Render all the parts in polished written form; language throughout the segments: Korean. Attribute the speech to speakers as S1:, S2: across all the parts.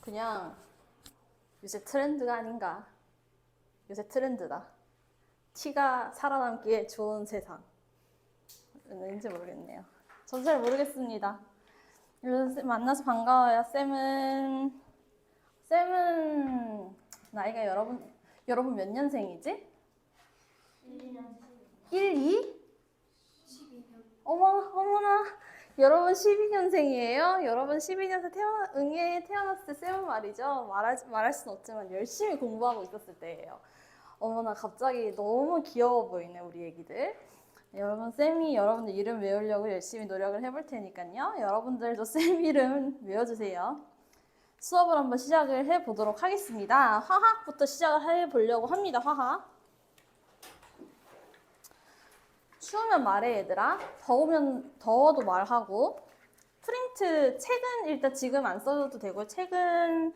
S1: 그냥 요새 트렌드가 아닌가. 요새 트렌드다. 티가 살아남기에 좋은 세상. 왠지 모르겠네요. 전 잘 모르겠습니다. 만나서 반가워요. 쌤은 나이가 여러분 몇 년생이지? 1, 2?
S2: 12년.
S1: 어머나. 여러분 12년생이에요? 여러분 12년생 응애에 태어났을 때 쌤은 말이죠. 말할 순 없지만 열심히 공부하고 있었을 때예요. 어머나 갑자기 너무 귀여워 보이네 우리 애기들. 여러분 쌤이 여러분들 이름 외우려고 열심히 노력을 해볼 테니까요. 여러분들도 쌤 이름 외워주세요. 수업을 한번 시작을 해보도록 하겠습니다. 화학부터 시작을 해보려고 합니다. 화학. 추우면 말해 얘들아. 더워도 말하고. 프린트 책은 일단 지금 안 써도 되고, 책은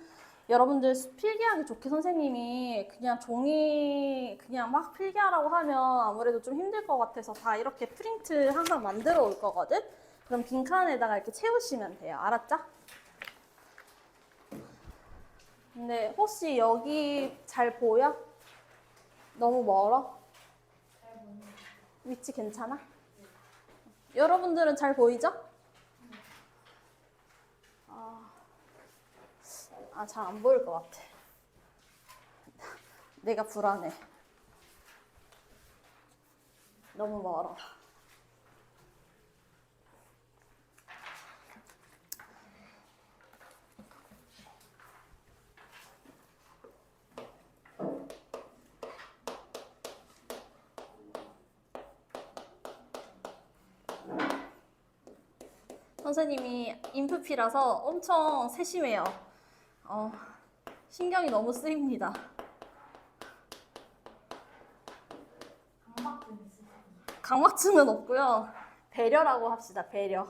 S1: 여러분들 필기하기 좋게 선생님이 그냥 종이 그냥 막 필기하라고 하면 아무래도 좀 힘들 것 같아서 다 이렇게 프린트 항상 만들어 올 거거든. 그럼 빈칸에다가 이렇게 채우시면 돼요. 알았죠? 근데 혹시 여기 잘 보여? 너무 멀어? 위치 괜찮아? 여러분들은 잘 보이죠? 잘 안 보일 것 같아. 내가 불안해. 너무 멀어. 선생님이 인프피라서 엄청 세심해요. 신경이 너무 쓰입니다. 강박증은 없고요. 배려라고 합시다. 배려.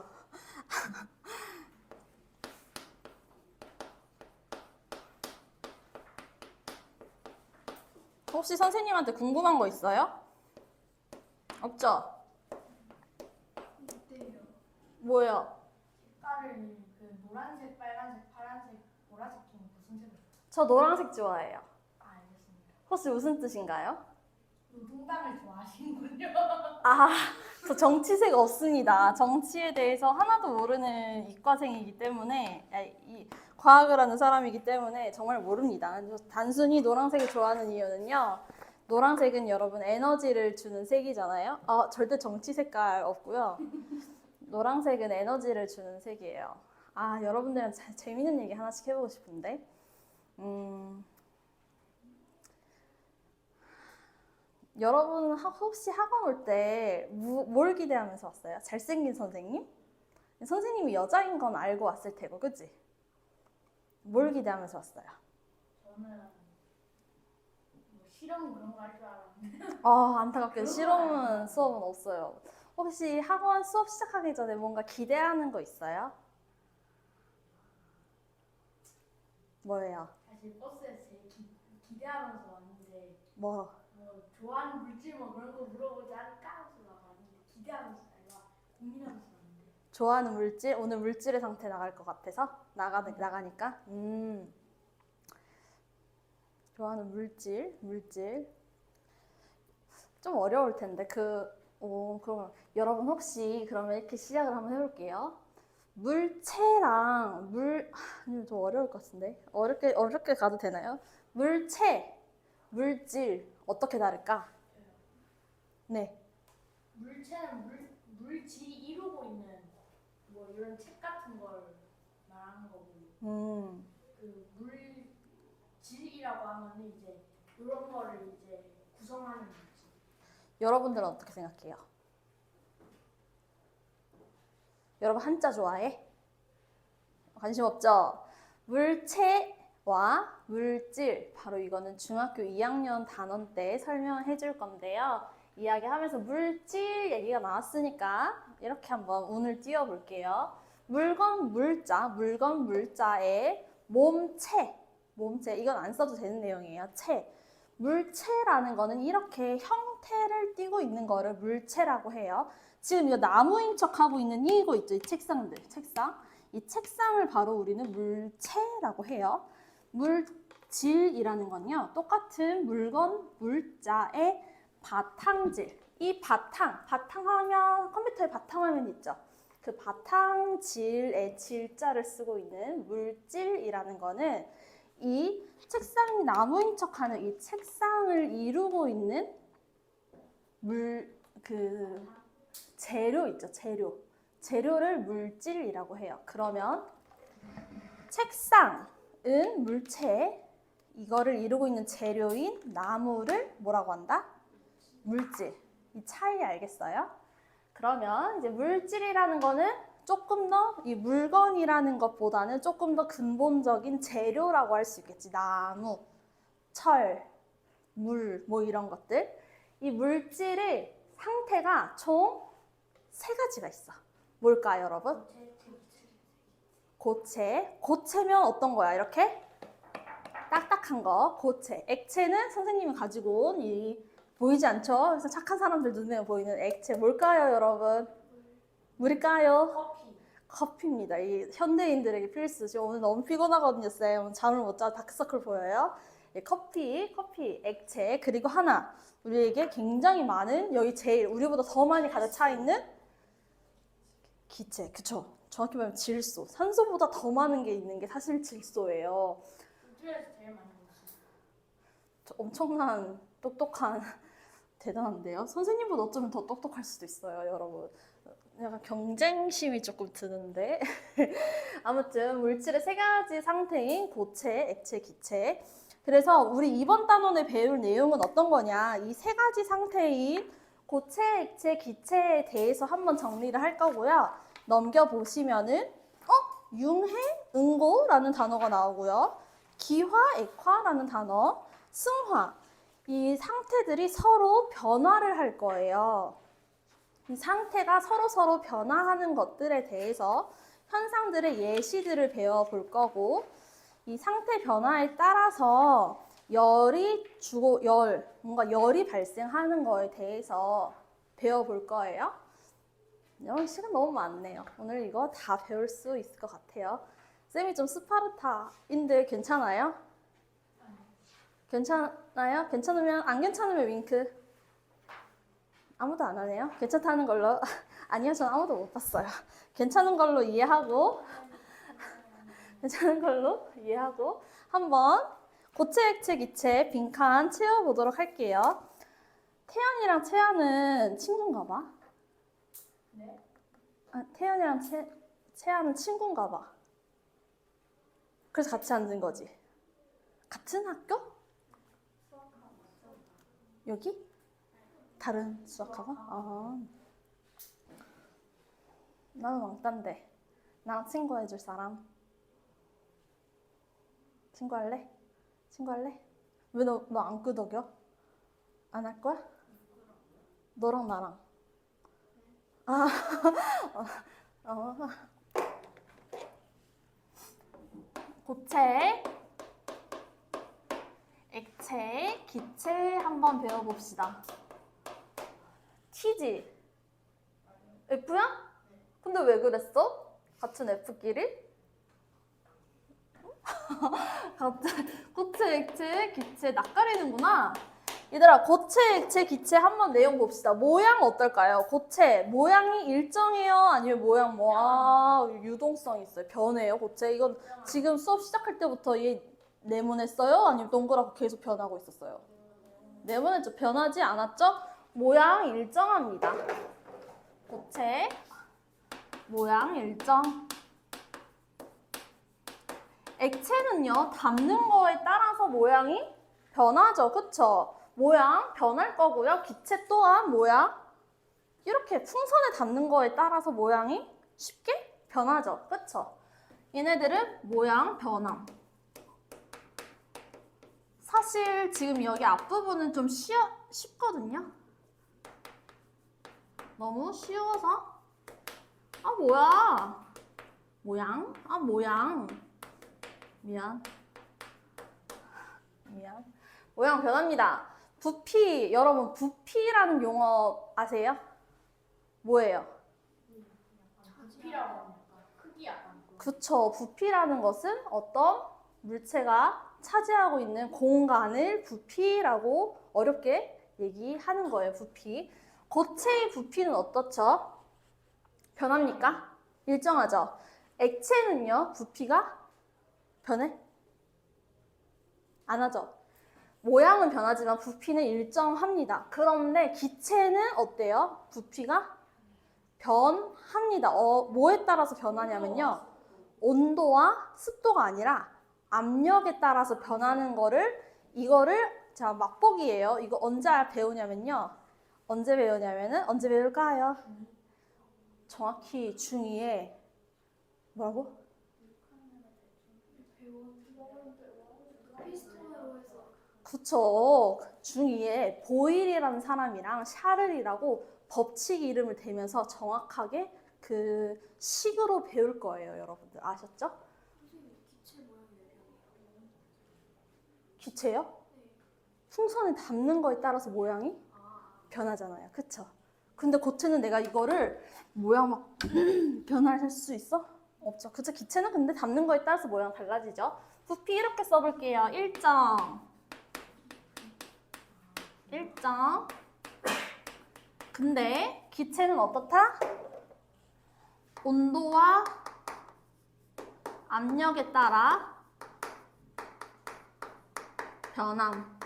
S1: 혹시 선생님한테 궁금한 거 있어요? 없죠?
S2: 어때요?
S1: 뭐요?
S2: 색깔을 노란색, 빨간색, 파란색, 보라색 중 무슨 색을?
S1: 저 노란색 좋아해요.
S2: 알겠습니다.
S1: 혹시 무슨 뜻인가요?
S2: 노동당을 좋아하시는군요.
S1: 저 정치색 없습니다. 정치에 대해서 하나도 모르는 이과생이기 때문에, 과학을 하는 사람이기 때문에 정말 모릅니다. 단순히 노란색을 좋아하는 이유는요. 노란색은 여러분 에너지를 주는 색이잖아요. 절대 정치 색깔 없고요. 노란색은 에너지를 주는 색이에요. 여러분들은 재밌는 얘기 하나씩 해보고 싶은데. 여러분 혹시 학원 올 때 뭘 기대하면서 왔어요? 잘생긴 선생님? 선생님이 여자인 건 알고 왔을 테고, 그치? 뭘 기대하면서 왔어요?
S2: 저는 실험 그런 거 할 줄 알았는데.
S1: 안타깝게 실험은 수업은 없어요. 혹시 학원 수업 시작하기 전에 뭔가 기대하는 거 있어요? 뭐예요?
S2: 사실 버스에서 제일 기대하면서 왔는데
S1: 뭐?
S2: 좋아하는 물질 그런 거 물어보지 않을까 하면서 왔는데 기대하면서 고민하면서 왔는데.
S1: 좋아하는 물질? 오늘 물질의 상태 나갈 것 같아서? 나가니까? 좋아하는 물질. 좀 어려울 텐데, 그럼 여러분 혹시 그러면 이렇게 시작을 한번 해볼게요. 물체랑 좀 어려울 것 같은데? 어렵게 가도 되나요? 물체, 물질, 어떻게 다를까? 네.
S2: 물체는 물질이 이루고 있는 이런 책 같은 걸 말하는 거고, 그 물질이라고 하면 이제 이런 거를 이제 구성하는 물질.
S1: 여러분들은 어떻게 생각해요? 여러분 한자 좋아해? 관심 없죠? 물체와 물질, 바로 이거는 중학교 2학년 단원 때 설명해 줄 건데요. 이야기하면서 물질 얘기가 나왔으니까 이렇게 한번 운을 띄워볼게요. 물건 물자에 몸체, 이건 안 써도 되는 내용이에요. 물체라는 거는 이렇게 형태를 띠고 있는 거를 물체라고 해요. 지금 이거 나무인 척 하고 있는 이거 있죠? 이 책상. 이 책상을 바로 우리는 물체라고 해요. 물질이라는 건요. 똑같은 물건, 물자의 바탕질. 이 바탕하면 컴퓨터에 바탕화면 있죠. 그 바탕질의 질자를 쓰고 있는 물질이라는 거는 이 책상이 나무인 척하는 이 책상을 이루고 있는 재료 있죠, 재료를 물질이라고 해요. 그러면 책상은 물체, 이거를 이루고 있는 재료인 나무를 뭐라고 한다? 물질. 이 차이 알겠어요? 그러면 이제 물질이라는 거는 조금 더 이 물건이라는 것보다는 조금 더 근본적인 재료라고 할 수 있겠지. 나무, 철, 물, 뭐 이런 것들. 이 물질의 상태가 총 3가지가 있어. 뭘까요, 여러분? 고체. 고체면 어떤 거야? 이렇게 딱딱한 거. 고체. 액체는 선생님이 가지고 온 이 보이지 않죠? 그래서 착한 사람들 눈에 보이는 액체. 뭘까요, 여러분? 물일까요?
S2: 커피.
S1: 커피입니다. 이 현대인들에게 필수. 지금 오늘 너무 피곤하거든요, 쌤. 잠을 못 자서 다크서클 보여요? 커피, 액체. 그리고 하나. 우리에게 굉장히 많은, 여기 제일 우리보다 더 많이 가득 차 있는 기체. 그쵸? 정확히 말하면 질소. 산소보다 더 많은 게 있는 게 사실 질소예요.
S2: 우주에서 제일 많이 먹었어요.
S1: 엄청난 똑똑한 대단한데요. 선생님보다 어쩌면 더 똑똑할 수도 있어요, 여러분. 약간 경쟁심이 조금 드는데 아무튼 물질의 3가지 상태인 고체, 액체, 기체. 그래서 우리 이번 단원에 배울 내용은 어떤 거냐? 이 3가지 상태인 고체, 액체, 기체에 대해서 한번 정리를 할 거고요. 넘겨보시면은 융행, 응고라는 단어가 나오고요. 기화, 액화라는 단어, 승화. 이 상태들이 서로 변화를 할 거예요. 이 상태가 서로 변화하는 것들에 대해서 현상들의 예시들을 배워볼 거고, 이 상태 변화에 따라서 뭔가 열이 발생하는 거에 대해서 배워볼 거예요. 시간 너무 많네요. 오늘 이거 다 배울 수 있을 것 같아요. 쌤이 좀 스파르타인데 괜찮아요? 괜찮아요? 괜찮으면, 안 괜찮으면 윙크. 아무도 안 하네요? 괜찮다는 걸로. 아니요, 전 아무도 못 봤어요. 괜찮은 걸로 이해하고 한번 고체, 액체, 기체 빈칸 채워보도록 할게요. 태연이랑 채아는 친구인가 봐.
S2: 네?
S1: 태연이랑 채아는 친구인가 봐. 그래서 같이 앉은 거지. 같은 학교? 여기? 다른 수학학원? 나는 왕따인데. 나랑 친구 해줄 사람? 친구 할래? 왜 너 안 끄덕여? 안 할 거야? 너랑 나랑. 고체, 액체, 기체 한번 배워봅시다. T지? F야? 근데 왜 그랬어? 같은 F끼리? 고체, 액체, 기체 낯가리는구나. 얘들아, 고체, 액체, 기체 한번 내용 봅시다. 모양 어떨까요? 고체, 모양이 일정해요? 아니면 모양 유동성 있어요? 변해요, 고체? 이건 지금 수업 시작할 때부터 얘 네모냈어요? 아니면 동그랗고 계속 변하고 있었어요? 네모냈죠? 변하지 않았죠? 모양 일정합니다. 고체, 모양 일정. 액체는요, 담는 거에 따라서 모양이 변하죠. 그쵸? 모양 변할 거고요. 기체 또한 모양 이렇게 풍선에 담는 거에 따라서 모양이 쉽게 변하죠. 그쵸? 얘네들은 모양 변함. 사실 지금 여기 앞부분은 좀 쉽거든요. 너무 쉬워서 뭐야? 모양? 모양. 미안. 모양 변합니다. 부피, 여러분 부피라는 용어 아세요? 뭐예요?
S2: 부피라고 하면 크기 약간 그거.
S1: 그쵸. 부피라는 것은 어떤 물체가 차지하고 있는 공간을 부피라고 어렵게 얘기하는 거예요. 부피. 고체의 부피는 어떻죠? 변합니까? 일정하죠? 액체는요, 부피가 변해? 안 하죠? 모양은 변하지만 부피는 일정합니다. 그런데 기체는 어때요? 부피가 변합니다. 뭐에 따라서 변하냐면요. 온도와 습도가 아니라 압력에 따라서 변하는 이거를 자, 맛보기예요. 이거 언제 배우냐면요. 언제 배울까요? 정확히 중2에 뭐라고? 그쵸. 중2에 보일이라는 사람이랑 샤를이라고 법칙 이름을 대면서 정확하게 그 식으로 배울 거예요, 여러분들. 아셨죠? 기체요? 풍선에 담는 거에 따라서 모양이 변하잖아요. 그쵸? 근데 고체는 내가 이거를 모양 막 변할 수 있어? 없죠. 그쵸? 기체는 근데 담는 거에 따라서 모양 달라지죠. 부피 이렇게 써볼게요. 일정. 근데 기체는 어떻다? 온도와 압력에 따라 변함.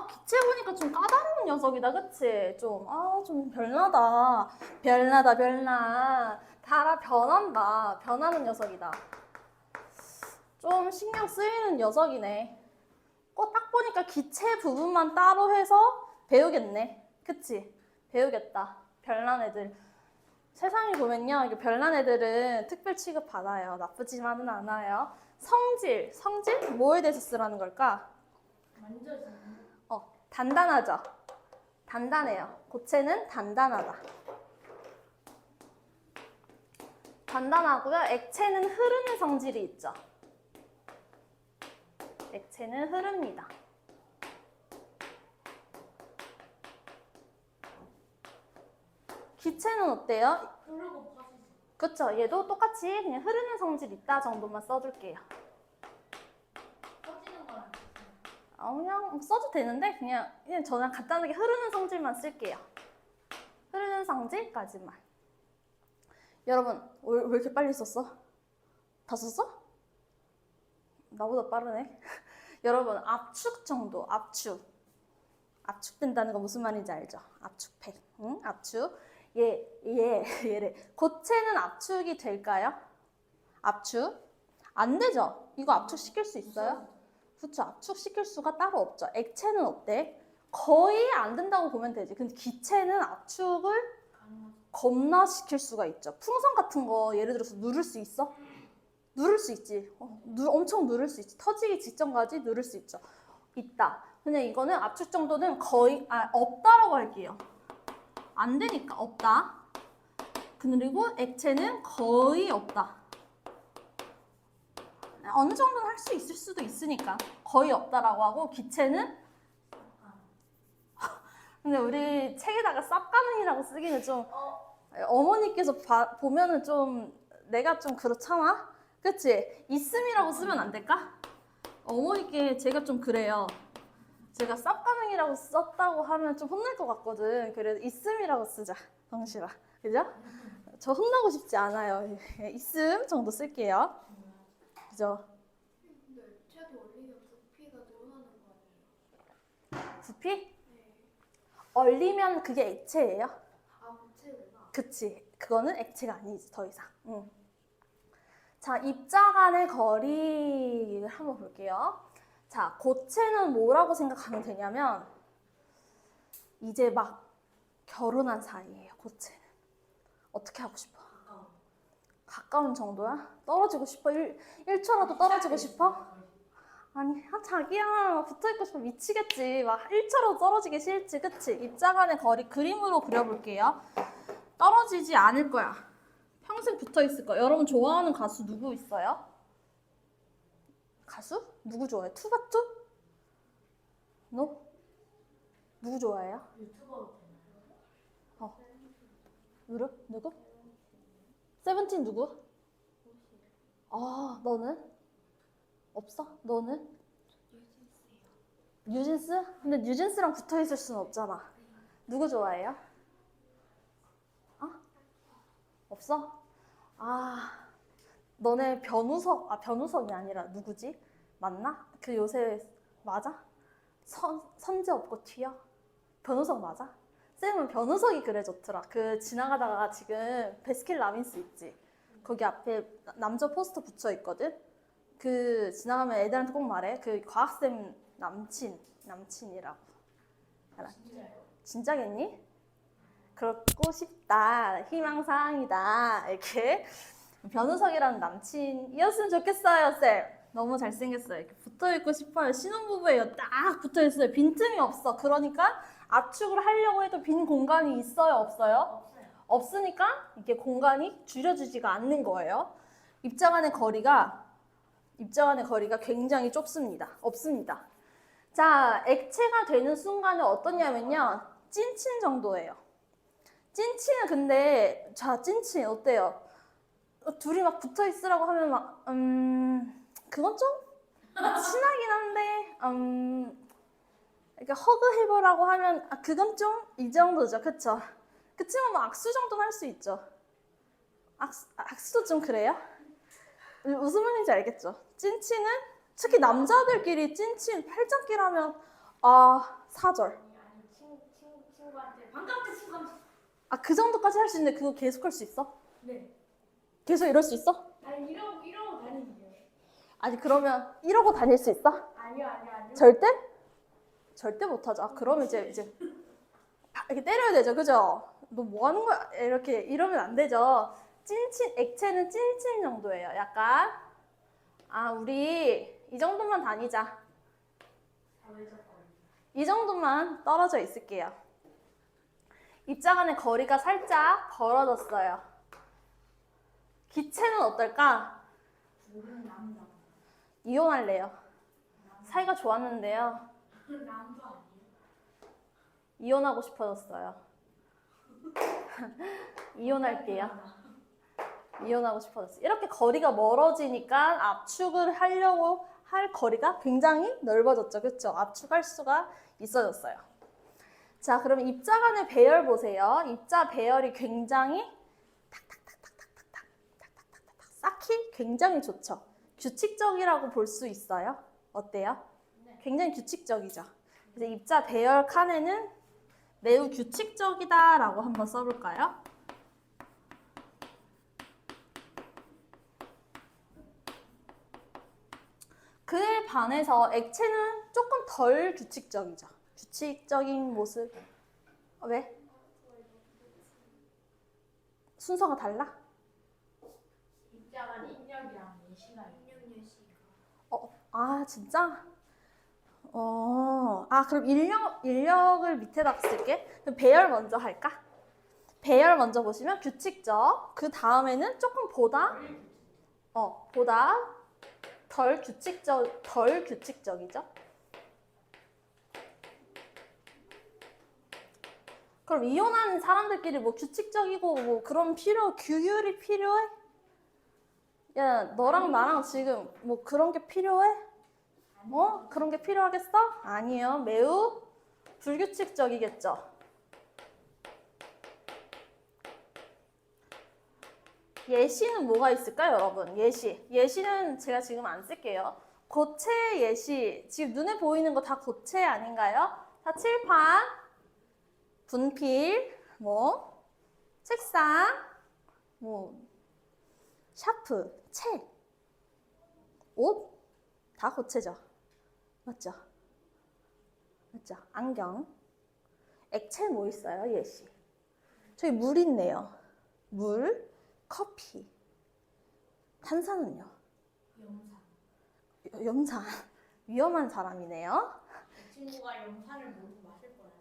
S1: 기체 보니까 좀 까다로운 녀석이다, 그치? 좀 별나다. 별나. 달아 변한다. 변하는 녀석이다. 좀 신경 쓰이는 녀석이네. 딱 보니까 기체 부분만 따로 해서 배우겠네. 그치? 배우겠다. 별난 애들. 세상에 보면요, 이게 별난 애들은 특별 취급 받아요. 나쁘지만은 않아요. 성질. 뭐에 대해서 쓰라는 걸까? 단단하죠? 단단해요. 고체는 단단하다. 단단하고요. 액체는 흐르는 성질이 있죠. 액체는 흐릅니다. 기체는 어때요? 그쵸? 얘도 똑같이 그냥 흐르는 성질 있다 정도만 써줄게요. 그냥 써도 되는데 그냥 저는 간단하게 흐르는 성질만 쓸게요. 흐르는 성질까지만. 여러분 왜 이렇게 빨리 썼어? 다 썼어? 나보다 빠르네. 여러분 압축 정도. 압축된다는 거 무슨 말인지 알죠? 압축팩. 응? 압축. 얘래. 고체는 압축이 될까요? 압축? 안 되죠? 이거 압축시킬 수 있어요? 그쵸, 압축시킬 수가 따로 없죠. 액체는 어때? 거의 안 된다고 보면 되지. 근데 기체는 압축을 겁나 시킬 수가 있죠. 풍선 같은 거 예를 들어서 누를 수 있어? 누를 수 있지. 엄청 누를 수 있지. 터지기 직전까지 누를 수 있죠. 있다. 근데 이거는 압축 정도는 거의 없다라고 할게요. 안 되니까 없다. 그리고 액체는 거의 없다. 어느 정도는 할 수 있을 수도 있으니까 거의 없다라고 하고 기체는 근데 우리 책에다가 쌉가능이라고 쓰기는 좀 어머니께서 보면은 좀 내가 좀 그렇잖아? 그치? 있음이라고 쓰면 안 될까? 어머니께 제가 좀 그래요. 제가 쌉가능이라고 썼다고 하면 좀 혼날 것 같거든. 그래서 있음이라고 쓰자, 성실아. 그죠? 저 혼나고 싶지 않아요. 있음 정도 쓸게요. 그죠?
S2: 근데 액체도 얼리면 부피가 늘어나는 거 아니에요?
S1: 부피? 얼리면 그게 액체예요?
S2: 부체구나.
S1: 그치. 그거는 액체가 아니지, 더 이상. 응. 자, 입자 간의 거리를 한번 볼게요. 자, 고체는 뭐라고 생각하면 되냐면 이제 막 결혼한 사이예요, 고체는. 어떻게 하고 싶어? 가까운 정도야? 떨어지고 싶어? 1초라도 떨어지고 싶어? 아니, 자기야, 붙어있고 싶어. 미치겠지. 막 1초라도 떨어지기 싫지. 그치? 입자 간의 거리 그림으로 그려볼게요. 떨어지지 않을 거야. 평생 붙어있을 거야. 여러분 좋아하는 가수 누구 있어요? 가수? 누구 좋아해? 투바투? 너? 누구 좋아해요?
S2: 유튜버
S1: 누구? 세븐틴 누구? 아, 너는? 없어? 너는? 뉴진스? 근데 뉴진스랑 붙어 있을 수는 없잖아. 누구 좋아해요? 어? 없어? 아, 너네 변우석이 아니라 누구지? 맞나? 그 요새 맞아? 선제 없고 튀어? 변우석 맞아? 쌤은 변우석이 그래 좋더라. 그 지나가다가 지금 베스킨라빈스 있지? 거기 앞에 남자 포스터 붙여 있거든? 그 지나가면 애들한테 꼭 말해. 그 과학쌤 남친이라고. 알아? 진짜겠니? 그렇고 싶다. 희망사항이다. 이렇게 변우석이라는 남친이었으면 좋겠어요, 쌤. 너무 잘생겼어요. 이렇게 붙어있고 싶어요. 신혼부부예요. 딱 붙어있어요. 빈틈이 없어. 그러니까 압축을 하려고 해도 빈 공간이 있어요, 없어요?
S2: 없어요.
S1: 없으니까 이게 공간이 줄여주지가 않는 거예요. 입자 간의 거리가 굉장히 좁습니다. 없습니다. 자, 액체가 되는 순간에 어떠냐면요. 찐친 정도예요. 찐친은 근데, 자, 찐친 어때요? 둘이 막 붙어 있으라고 하면 막, 그건 좀 친하긴 한데, 이렇게 허그 해보라고 하면, 그건 좀 이 정도죠. 그쵸? 그치만 뭐 악수 정도는 할 수 있죠. 악수도 좀 그래요? 무슨 말인지 알겠죠? 찐친은 특히 남자들끼리 찐친 팔짱끼리 하면 사절.
S2: 아니 친구한테 반갑다 친구한테.
S1: 그 정도까지 할 수 있는데 그거 계속 할 수 있어?
S2: 네.
S1: 계속 이럴 수 있어?
S2: 아니 이러고 다니는데요.
S1: 아니 그러면 이러고 다닐 수 있어?
S2: 아니요.
S1: 절대? 절대 못하죠. 그러면 이제 이렇게 때려야 되죠. 그죠? 너 뭐 하는 거야? 이렇게 이러면 안 되죠. 액체는 찐친 정도예요. 약간 우리 이 정도만 다니자. 이 정도만 떨어져 있을게요. 입자 간의 거리가 살짝 벌어졌어요. 기체는 어떨까? 이혼할래요. 사이가 좋았는데요.
S2: 남도 아니에요.
S1: 이혼하고 싶어졌어요. 이혼할게요. 이혼하고 싶어졌어요. 이렇게 거리가 멀어지니까 압축을 하려고 할 거리가 굉장히 넓어졌죠. 그렇죠? 압축할 수가 있어졌어요. 자, 그러면 입자 간의 배열 보세요. 입자 배열이 굉장히 탁탁탁탁탁탁탁 쌓기 굉장히 좋죠. 규칙적이라고 볼 수 있어요. 어때요? 굉장히 규칙적이죠. 그래서 입자 배열 칸에는 매우 규칙적이다라고 한번 써볼까요? 그에 반해서 액체는 조금 덜 규칙적이죠. 규칙적인 모습. 왜? 순서가 달라?
S2: 입자간 인력이랑 예시가
S1: 진짜? 그럼 인력을 밑에다 쓸게. 그럼 배열 먼저 할까? 배열 먼저 보시면 규칙적. 그 다음에는 조금 보다 덜 규칙적이죠. 그럼 이혼하는 사람들끼리 뭐 규칙적이고 뭐 그런 규율이 필요해? 야, 너랑 나랑 지금 뭐 그런 게 필요해? 그런 게 필요하겠어? 아니에요. 매우 불규칙적이겠죠. 예시는 뭐가 있을까요, 여러분? 예시는 제가 지금 안 쓸게요. 고체 예시. 지금 눈에 보이는 거 다 고체 아닌가요? 다 칠판, 분필, 책상, 샤프, 책, 옷, 다 고체죠. 맞죠? 안경. 액체 뭐 있어요, 예시? 저기 물 있네요. 물, 커피. 탄산은요? 염산. 위험한 사람이네요.
S2: 그 친구가 염산을 모르고 마실 거라는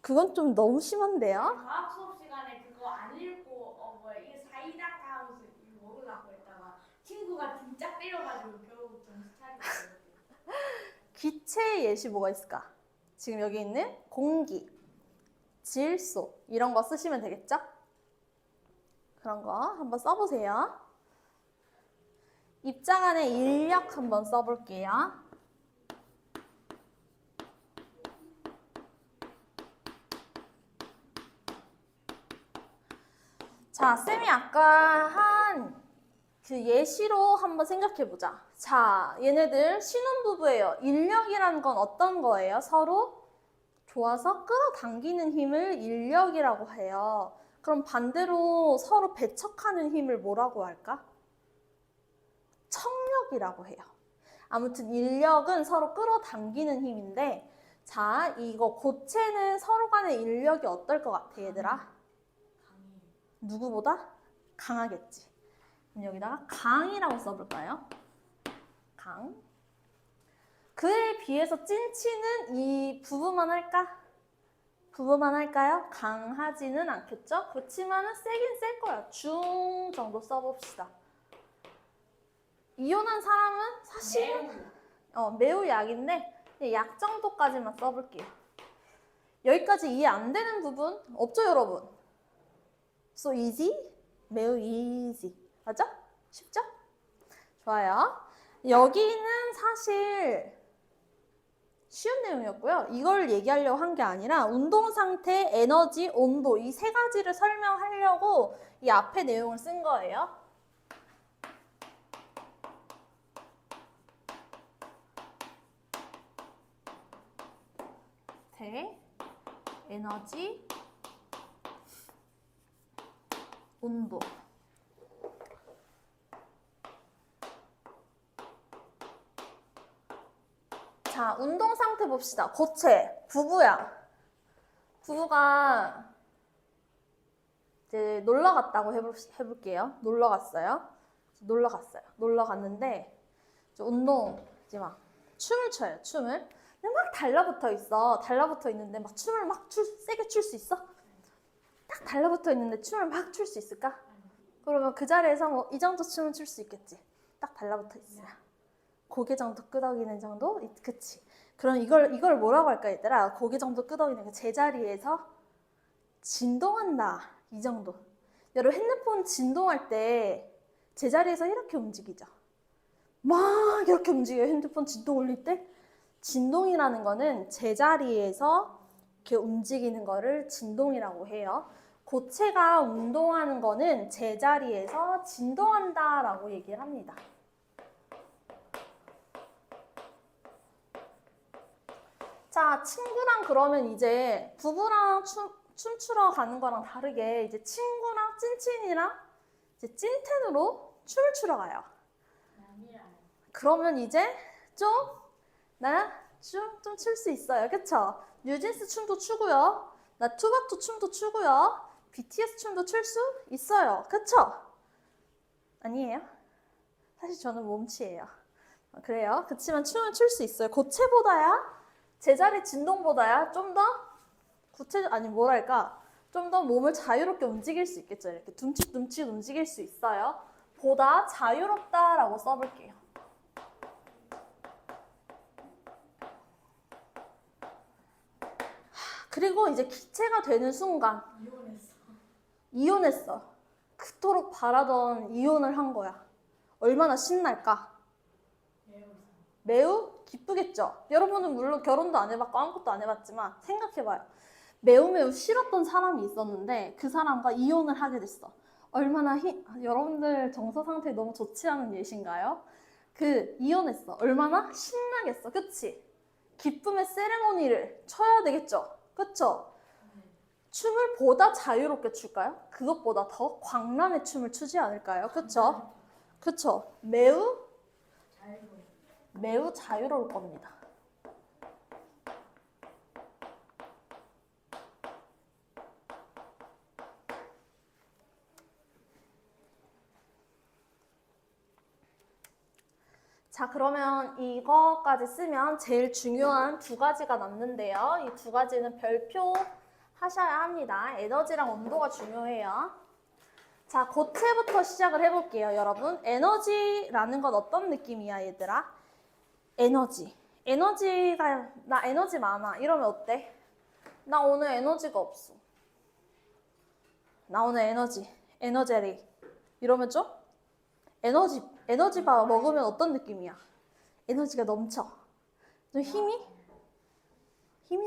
S1: 그건 좀 너무 심한데요?
S2: 과학 수업 시간에 그거 안 읽고 이게 사이다 하면서 이거 먹으려고 했다가 친구가 진짜 때려가지고 결국 정신 차리고.
S1: 기체 예시 뭐가 있을까? 지금 여기 있는 공기, 질소 이런 거 쓰시면 되겠죠? 그런 거 한번 써보세요. 입장 안에 인력 한번 써볼게요. 자, 쌤이 아까 한 그 예시로 한번 생각해보자. 자, 얘네들 신혼부부예요. 인력이라는 건 어떤 거예요? 서로 좋아서 끌어당기는 힘을 인력이라고 해요. 그럼 반대로 서로 배척하는 힘을 뭐라고 할까? 청력이라고 해요. 아무튼 인력은 서로 끌어당기는 힘인데, 자, 이거 고체는 서로 간의 인력이 어떨 것 같아, 얘들아? 누구보다? 강하겠지. 그럼 여기다가 강이라고 써볼까요? 강. 그에 비해서 찐치는 이 부부만 할까? 부부만 할까요? 강하지는 않겠죠? 그렇지만은 세긴 셀 거야. 중 정도 써봅시다. 이혼한 사람은 사실은 매우 약인데 약 정도까지만 써볼게요. 여기까지 이해 안 되는 부분 없죠, 여러분? So easy? 매우 easy. 맞죠? 쉽죠? 좋아요. 여기는 사실 쉬운 내용이었고요. 이걸 얘기하려고 한 게 아니라 운동 상태, 에너지, 온도 이 세 가지를 설명하려고 이 앞에 내용을 쓴 거예요. 에너지, 온도. 자, 운동 상태 봅시다. 고체, 부부야. 부부가 이제 놀러 갔다고 해볼게요. 놀러 갔어요. 놀러 갔는데 운동 이제 막 춤을 춰요. 춤을. 근데 막 달라붙어 있어. 달라붙어 있는데 막 춤을 막 세게 출 수 있어? 딱 달라붙어 있는데 춤을 막 출 수 있을까? 그러면 그 자리에서 뭐 이 정도 춤은 출 수 있겠지. 딱 달라붙어 있어요. 고개 정도 끄덕이는 정도? 그치. 그럼 이걸 뭐라고 할까, 얘들아? 고개 정도 끄덕이는 그 제자리에서 진동한다. 이 정도. 여러분, 핸드폰 진동할 때 제자리에서 이렇게 움직이죠. 막 이렇게 움직여요. 핸드폰 진동 올릴 때. 진동이라는 거는 제자리에서 이렇게 움직이는 거를 진동이라고 해요. 고체가 운동하는 거는 제자리에서 진동한다라고 얘기를 합니다. 자, 친구랑 그러면 이제 부부랑 춤추러 가는 거랑 다르게 이제 친구랑 찐친이랑 이제 찐텐으로 춤을 추러 가요. 그러면 이제 좀 출 수 있어요. 그쵸? 뉴진스 춤도 추고요. 나 투바투 춤도 추고요. BTS 춤도 출 수 있어요. 그쵸? 아니에요? 사실 저는 몸치예요. 그래요. 그치만 춤은 출 수 있어요. 고체보다야 제자리 진동보다야 좀 더 좀 더 몸을 자유롭게 움직일 수 있겠죠. 이렇게 둠칫둠칫 움직일 수 있어요. 보다 자유롭다라고 써볼게요. 그리고 이제 기체가 되는 순간 이혼했어. 그토록 바라던 이혼을 한 거야. 얼마나 신날까? 매우 기쁘겠죠? 여러분은 물론 결혼도 안 해봤고 아무것도 안 해봤지만 생각해봐요. 매우 싫었던 사람이 있었는데 그 사람과 이혼을 하게 됐어. 얼마나 여러분들 정서 상태 너무 좋지 않은 예신가요? 이혼했어. 얼마나 신나겠어. 그치? 기쁨의 세레모니를 쳐야 되겠죠? 그쵸? 춤을 보다 자유롭게 출까요? 그것보다 더 광란의 춤을 추지 않을까요? 그쵸? 그쵸? 매우 자유로울 겁니다. 자, 그러면 이거까지 쓰면 제일 중요한 두 가지가 남는데요. 이 두 가지는 별표 하셔야 합니다. 에너지랑 온도가 중요해요. 자, 고체부터 시작을 해볼게요, 여러분. 에너지라는 건 어떤 느낌이야, 얘들아? 에너지가 나 에너지 많아. 이러면 어때? 나 오늘 에너지가 없어. 나 오늘 에너제릭. 이러면 좀 에너지바 먹으면 어떤 느낌이야? 에너지가 넘쳐. 좀 힘이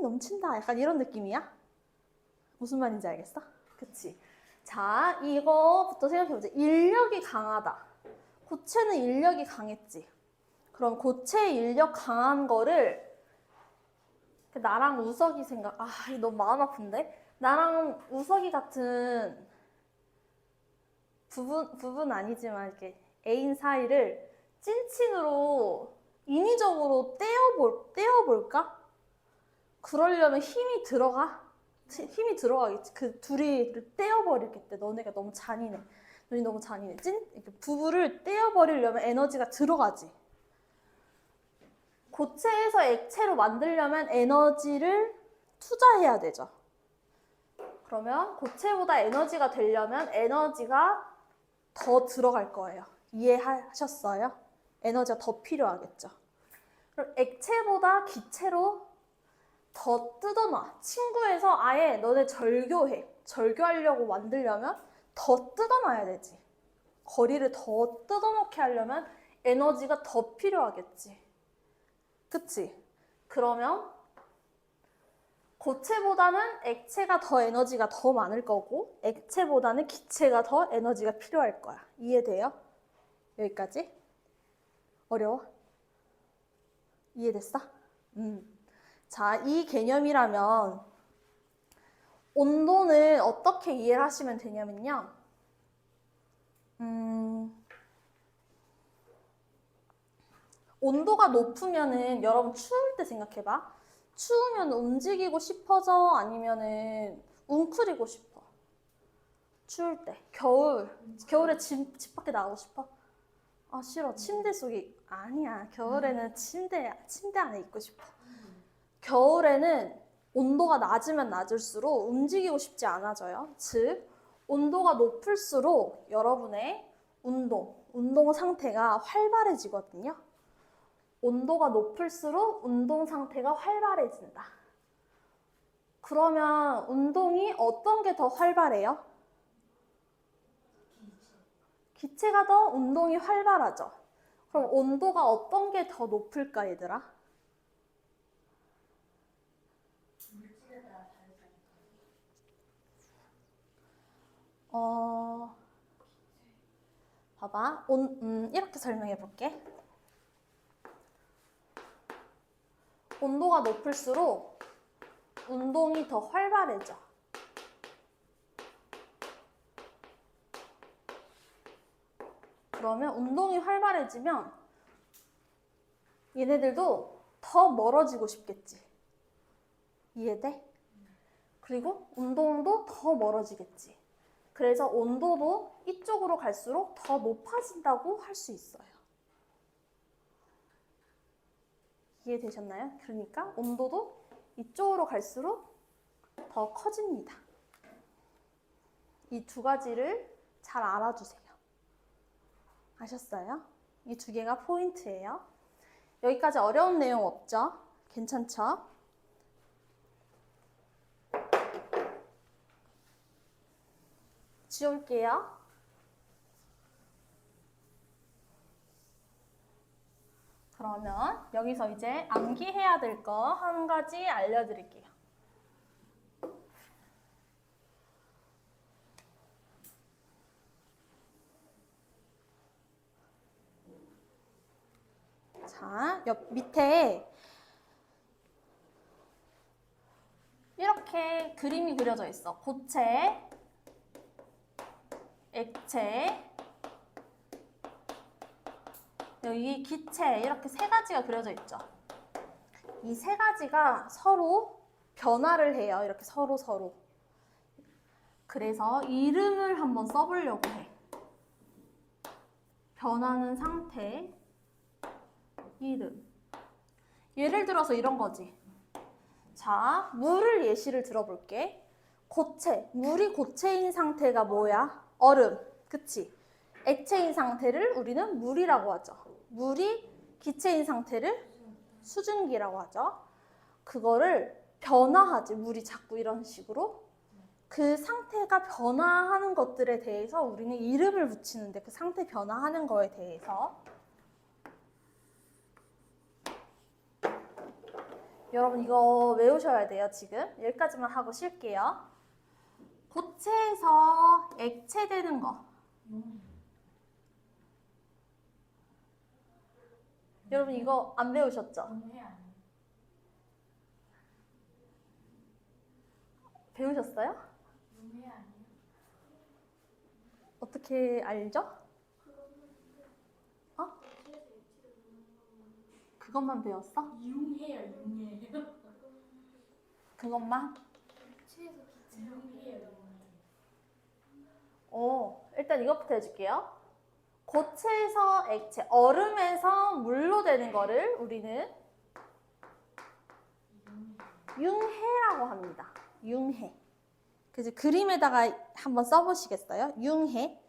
S1: 넘친다. 약간 이런 느낌이야? 무슨 말인지 알겠어? 그치? 자, 이거부터 생각해보자. 인력이 강하다. 고체는 인력이 강했지. 그럼 고체의 인력 강한 거를 나랑 우석이 이거 너무 마음 아픈데? 나랑 우석이 같은 부분 아니지만 이렇게 애인 사이를 찐친으로 인위적으로 떼어볼까? 그러려면 힘이 들어가겠지. 그 둘이 떼어버리겠대. 너네가 너무 잔인해. 너희 너무 잔인해. 이렇게 부부를 떼어버리려면 에너지가 들어가지. 고체에서 액체로 만들려면 에너지를 투자해야 되죠. 그러면 고체보다 에너지가 되려면 에너지가 더 들어갈 거예요. 이해하셨어요? 에너지가 더 필요하겠죠. 그럼 액체보다 기체로 더 뜯어놔. 친구에서 아예 너네 절교해. 절교하려고 만들려면 더 뜯어놔야 되지. 거리를 더 뜯어놓게 하려면 에너지가 더 필요하겠지. 그치? 그러면 고체보다는 액체가 더 에너지가 더 많을 거고 액체보다는 기체가 더 에너지가 필요할 거야. 이해돼요? 여기까지? 어려워? 이해됐어? 자, 이 개념이라면 온도는 어떻게 이해를 하시면 되냐면요. 온도가 높으면은 여러분 추울 때 생각해봐. 추우면 움직이고 싶어져? 아니면은 웅크리고 싶어? 추울 때. 겨울에 집 밖에 나가고 싶어? 아, 싫어. 침대 속에. 아니야. 겨울에는 침대 안에 있고 싶어. 겨울에는 온도가 낮으면 낮을수록 움직이고 싶지 않아져요. 즉, 온도가 높을수록 여러분의 운동 상태가 활발해지거든요. 온도가 높을수록 운동 상태가 활발해진다. 그러면 운동이 어떤 게 더 활발해요? 기체가 더 운동이 활발하죠. 그럼 온도가 어떤 게 더 높을까, 얘들아? 봐봐. 이렇게 설명해 볼게. 온도가 높을수록 운동이 더 활발해져. 그러면 운동이 활발해지면 얘네들도 더 멀어지고 싶겠지. 이해돼? 그리고 운동도 더 멀어지겠지. 그래서 온도도 이쪽으로 갈수록 더 높아진다고 할 수 있어요. 이해되셨나요? 그러니까 온도도 이쪽으로 갈수록 더 커집니다. 이 두 가지를 잘 알아주세요. 아셨어요? 이 두 개가 포인트예요. 여기까지 어려운 내용 없죠? 괜찮죠? 지울게요. 그러면 여기서 이제 암기해야 될 거 한 가지 알려드릴게요. 자, 옆 밑에 이렇게 그림이 그려져 있어. 고체, 액체, 여기 기체 이렇게 세 가지가 그려져 있죠. 이 세 가지가 서로 변화를 해요. 이렇게 서로. 그래서 이름을 한번 써보려고 해. 변하는 상태, 이름. 예를 들어서 이런 거지. 자, 물을 예시를 들어볼게. 고체, 물이 고체인 상태가 뭐야? 얼음, 그치? 액체인 상태를 우리는 물이라고 하죠. 물이 기체인 상태를 수증기라고 하죠. 그거를 변화하지, 물이 자꾸 이런 식으로. 그 상태가 변화하는 것들에 대해서 우리는 이름을 붙이는데 그 상태 변화하는 거에 대해서 여러분 이거 외우셔야 돼요. 지금 여기까지만 하고 쉴게요. 고체에서 액체 되는 거. 여러분 이거 안 배우셨죠?
S2: 용해 아니에요?
S1: 배우셨어요?
S2: 용해 아니에요?
S1: 어떻게 알죠? 어? 그것만 배웠어?
S2: 융해요, 융해.
S1: 그것만?
S2: 융해요, 융해.
S1: 일단 이것부터 해줄게요. 고체에서 액체, 얼음에서 물로 되는 거를 우리는 융해라고 합니다. 융해. 그래서 그림에다가 한번 써보시겠어요? 융해.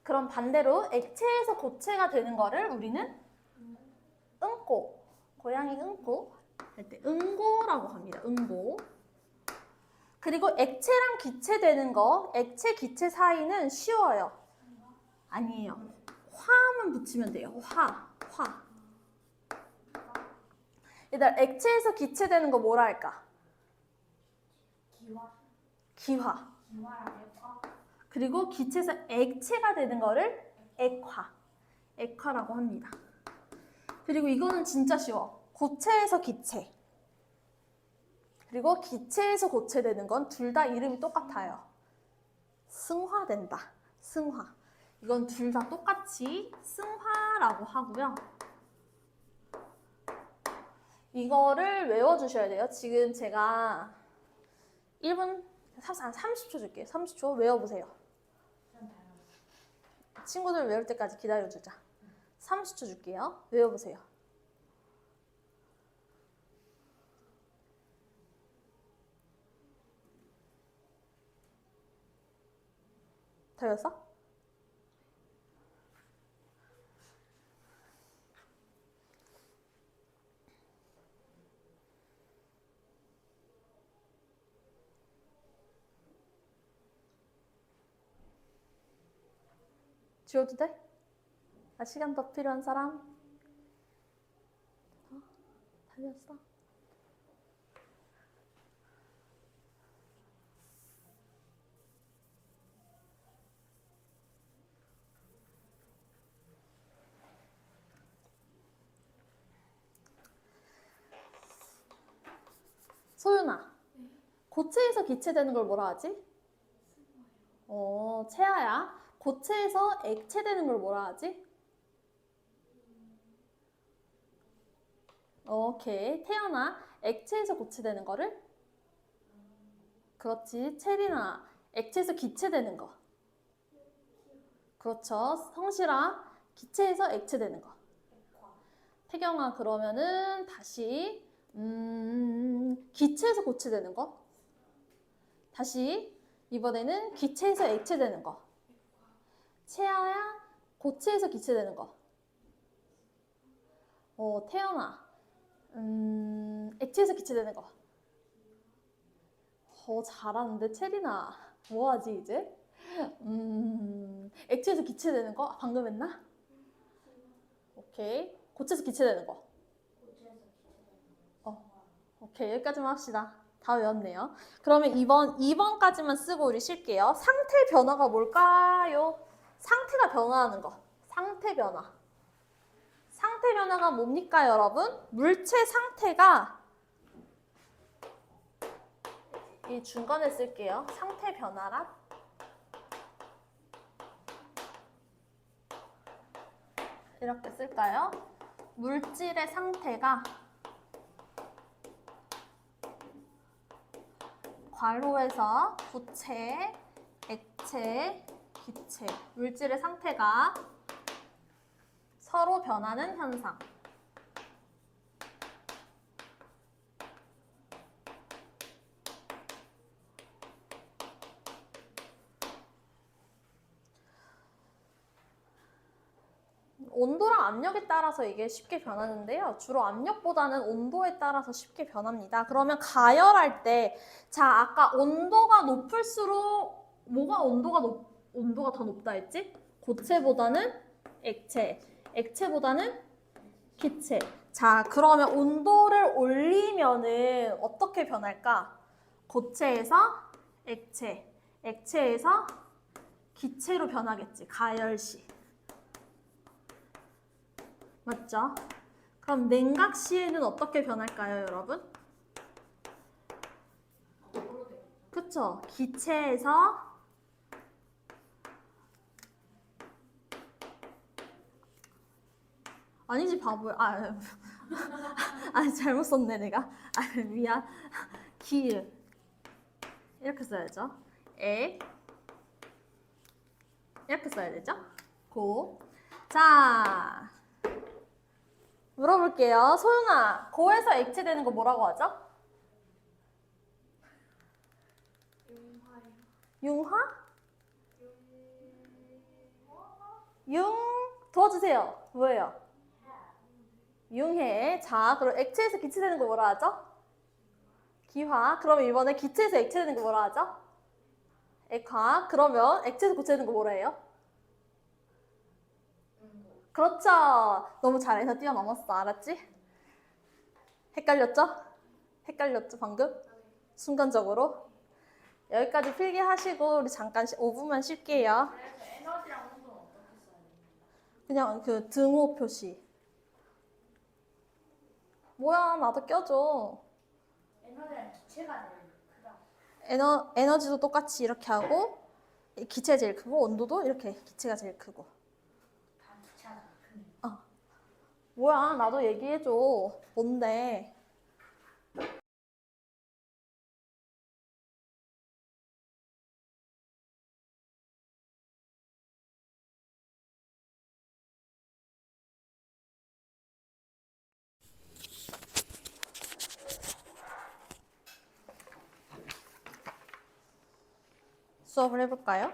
S1: 그럼 반대로 액체에서 고체가 되는 거를 우리는 응고, 고양이 응고 할 때 응고라고 합니다. 응고. 그리고 액체랑 기체 되는 거, 액체, 기체 사이는 쉬워요. 아니에요. 화만 붙이면 돼요. 화. 얘들아, 액체에서 기체 되는 거 뭐라 할까?
S2: 기화.
S1: 기화.
S2: 기화랑 액화.
S1: 그리고 기체에서 액체가 되는 거를 액화. 액화라고 합니다. 그리고 이거는 진짜 쉬워. 고체에서 기체. 그리고 기체에서 고체 되는 건 둘 다 이름이 똑같아요. 승화된다. 승화. 이건 둘 다 똑같이 승화라고 하고요. 이거를 외워주셔야 돼요. 지금 제가 1분, 30초 줄게요. 30초 외워보세요. 친구들 외울 때까지 기다려주자. 30초 줄게요. 외워보세요. 다 외웠어? 지워도 돼? 시간 더 필요한 사람? 다 외웠어? 소윤아, 고체에서 기체 되는 걸 뭐라 하지? 채아야. 고체에서 액체 되는 걸 뭐라 하지? 오케이. 태연아, 액체에서 고체 되는 거를? 그렇지. 체리나, 액체에서 기체 되는 거. 그렇죠. 성실아, 기체에서 액체 되는 거. 태경아, 그러면은 다시 기체에서 고체 되는 거. 다시 이번에는 기체에서 액체 되는 거. 채아야, 고체에서 기체 되는 거. 태연아, 액체에서 기체 되는 거. 잘하는데 체리나, 뭐하지 이제? 액체에서 기체 되는 거? 방금 했나? 오케이. 고체에서 기체 되는 거. 오케이. 여기까지만 합시다. 다 외웠네요. 그러면 2번까지만 쓰고 우리 쉴게요. 상태 변화가 뭘까요? 상태가 변화하는 거. 상태 변화. 상태 변화가 뭡니까, 여러분? 물체 상태가 이 중간에 쓸게요. 상태 변화란 이렇게 쓸까요? 물질의 상태가 괄호에서 부체, 액체, 기체, 물질의 상태가 서로 변하는 현상. 온도랑 압력에 따라서 이게 쉽게 변하는데요. 주로 압력보다는 온도에 따라서 쉽게 변합니다. 그러면 가열할 때, 자, 아까 온도가 높을수록 뭐가 온도가 더 높다 했지? 고체보다는 액체, 액체보다는 기체. 자, 그러면 온도를 올리면은 어떻게 변할까? 고체에서 액체, 액체에서 기체로 변하겠지. 가열 시. 맞죠? 그럼 냉각 시에는 어떻게 변할까요, 여러분? 그쵸? 기체에서 아니지 바보야. 잘못 썼네 내가. 미안. 기 이렇게 써야죠. 에 이렇게 써야 되죠? 고. 자, 물어볼게요. 소윤아, 고에서 액체 되는 거 뭐라고 하죠? 융화? 융 도와주세요. 뭐예요? 융해. 자, 그럼 액체에서 기체 되는 거 뭐라 하죠? 기화. 그럼 이번에 기체에서 액체 되는 거 뭐라 하죠? 액화. 그러면 액체에서 고체 되는 거 뭐라 해요? 그렇죠. 너무 잘해서 뛰어넘었어. 알았지? 헷갈렸죠? 헷갈렸죠, 방금? 순간적으로? 여기까지 필기 하시고 우리 잠깐 5분만 쉴게요.
S2: 그래서 에너지랑 온도는 어떻게 써야 돼요?
S1: 그냥 그 등호 표시. 뭐야, 나도 껴줘.
S2: 에너지랑 기체가 제일 크다.
S1: 에너지도 똑같이 이렇게 하고 기체가 제일 크고 온도도 이렇게 기체가 제일 크고.
S2: 다 기체가 제일 크네.
S1: 뭐야, 나도 얘기해줘. 뭔데? 수업을 해볼까요?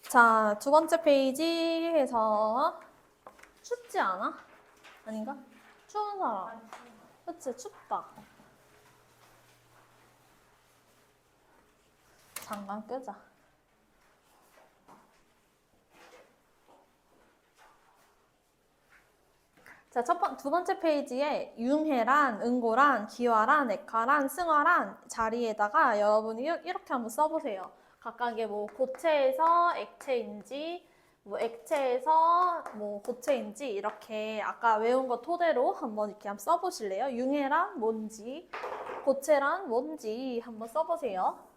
S1: 자, 두 번째 페이지에서 춥지 않아? 아닌가? 추운 사람. 그치, 춥다. 잠깐 끄자. 자, 두 번째 페이지에 융해란, 응고란, 기화란, 액화란, 승화란 자리에다가 여러분이 이렇게 한번 써보세요. 각각의 뭐 고체에서 액체인지, 뭐 액체에서 뭐 고체인지 이렇게 아까 외운 거 토대로 한번 이렇게 한번 써보실래요? 융해란 뭔지, 고체란 뭔지 한번 써보세요.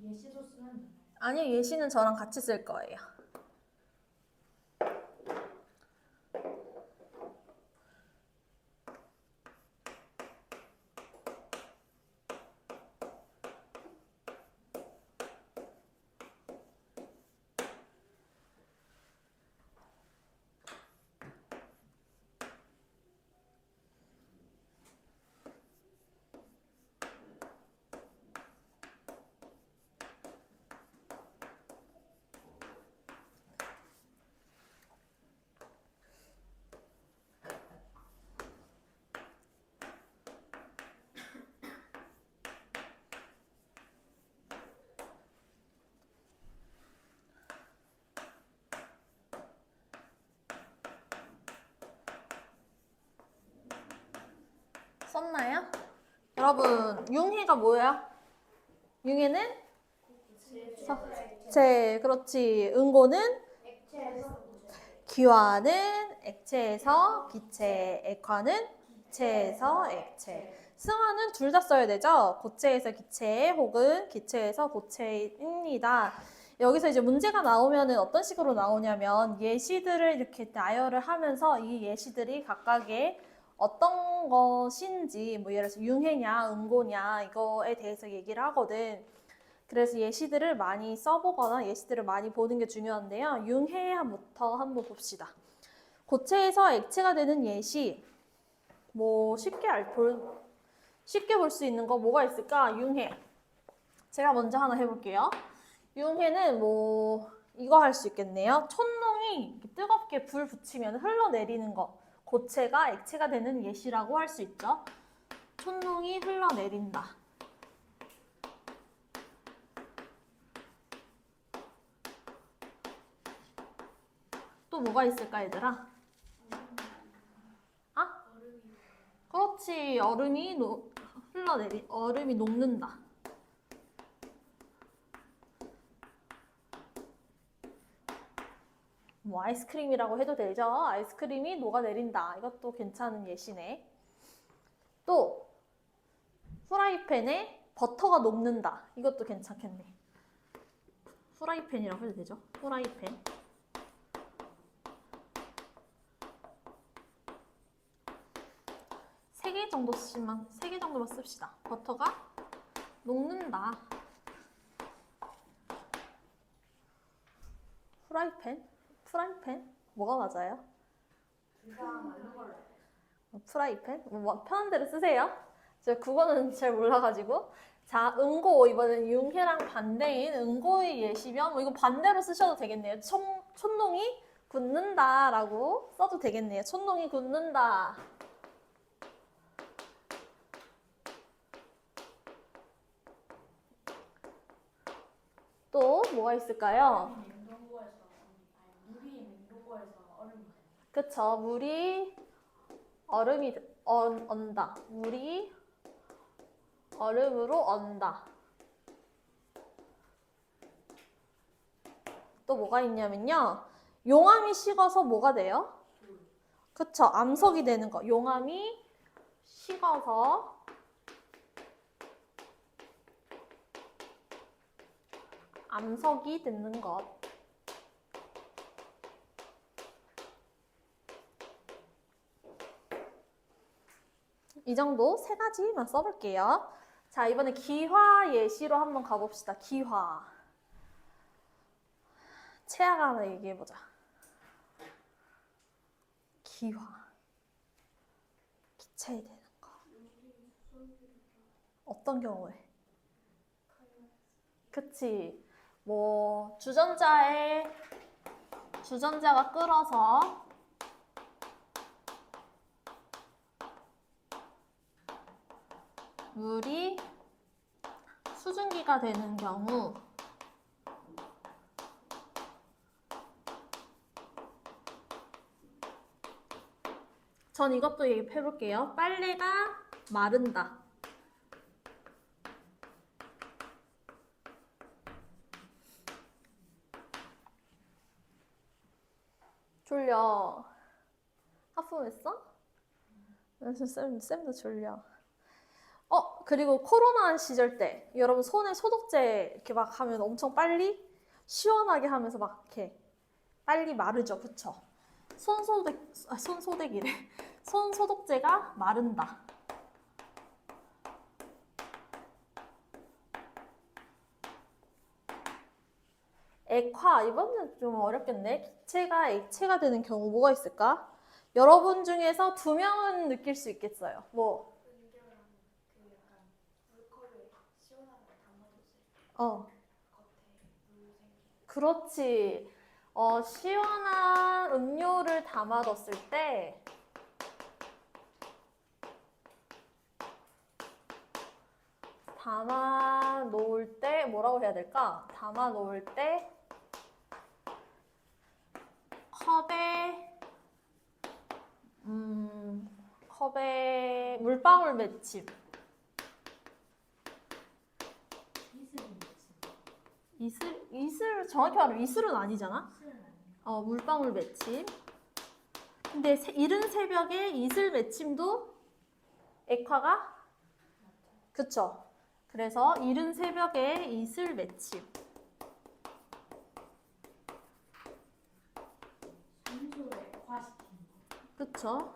S2: 예시도 쓰면 되나요?
S1: 아니요, 예시는 저랑 같이 쓸 거예요. 썼나요? 여러분, 융해가 뭐야? 융해는 그렇지. 응고는
S2: 액체에서 고체.
S1: 기화는 액체에서 기체, 액화는 기체에서 액체. 승화는 둘 다 써야 되죠? 고체에서 기체 혹은 기체에서 고체입니다. 여기서 이제 문제가 나오면은 어떤 식으로 나오냐면 예시들을 이렇게 나열을 하면서 이 예시들이 각각의 어떤 것인지 뭐 예를 들어서 융해냐, 응고냐 이거에 대해서 얘기를 하거든. 그래서 예시들을 많이 써보거나 예시들을 많이 보는 게 중요한데요. 융해부터 한번 봅시다. 고체에서 액체가 되는 예시. 뭐 쉽게 쉽게 볼 수 있는 거 뭐가 있을까? 융해. 제가 먼저 하나 해볼게요. 융해는 뭐 이거 할 수 있겠네요. 촛농이 이렇게 뜨겁게 불 붙이면 흘러내리는 거. 고체가 액체가 되는 예시라고 할 수 있죠. 촛농이 흘러내린다. 또 뭐가 있을까 얘들아? 아? 그렇지. 얼음이 녹는다. 뭐 아이스크림이라고 해도 되죠. 아이스크림이 녹아내린다. 이것도 괜찮은 예시네. 또 프라이팬에 버터가 녹는다. 이것도 괜찮겠네. 프라이팬이라고 해도 되죠. 프라이팬. 세 개 정도만 씁시다. 버터가 녹는다. 프라이팬? 뭐가 맞아요?
S2: 둘다 맞는 걸로.
S1: 프라이팬? 뭐 편한 대로 쓰세요. 제가 국어는 잘 몰라가지고. 자, 응고. 이번엔 융해랑 반대인 응고의 예시면 뭐 이거 반대로 쓰셔도 되겠네요. 촛농이 굳는다 라고 써도 되겠네요. 촛농이 굳는다. 또 뭐가 있을까요?
S2: 물이 냉동고에서 얼음이.
S1: 그쵸. 물이 언다. 물이 얼음으로 언다. 또 뭐가 있냐면요. 용암이 식어서 뭐가 돼요? 그쵸. 암석이 되는 거. 용암이 식어서 암석이 되는 것. 이 정도 세 가지만 써볼게요. 자, 이번에 기화 예시로 한번 가봅시다. 기화. 채아가 하나 얘기해보자. 기화. 기체에 되는 거. 어떤 경우에? 그치. 뭐 주전자가 끓어서 물이 수증기가 되는 경우, 전 이것도 얘기해볼게요. 빨래가 마른다. 졸려. 하품했어? 쌤도 졸려. 그리고 코로나 시절 때 여러분 손에 소독제 이렇게 막 하면 엄청 빨리 시원하게 하면서 막 이렇게 빨리 마르죠. 그쵸? 손소독이래. 손소독제가 마른다. 액화. 이번엔 좀 어렵겠네. 기체가 액체가 되는 경우 뭐가 있을까? 여러분 중에서 2명은 느낄 수 있겠어요. 뭐? 그렇지. 시원한 음료를 담아뒀을 때 담아놓을 때 뭐라고 해야 될까? 담아놓을 때 컵에 물방울 맺힘. 이슬 정확히 말하면 이슬은 아니잖아. 물방울 맺힘. 근데 이른 새벽에 이슬 맺힘도 액화가 그쵸. 그래서 이른 새벽에 이슬 맺힘.
S2: 산소를 액화시키는 거.
S1: 그쵸.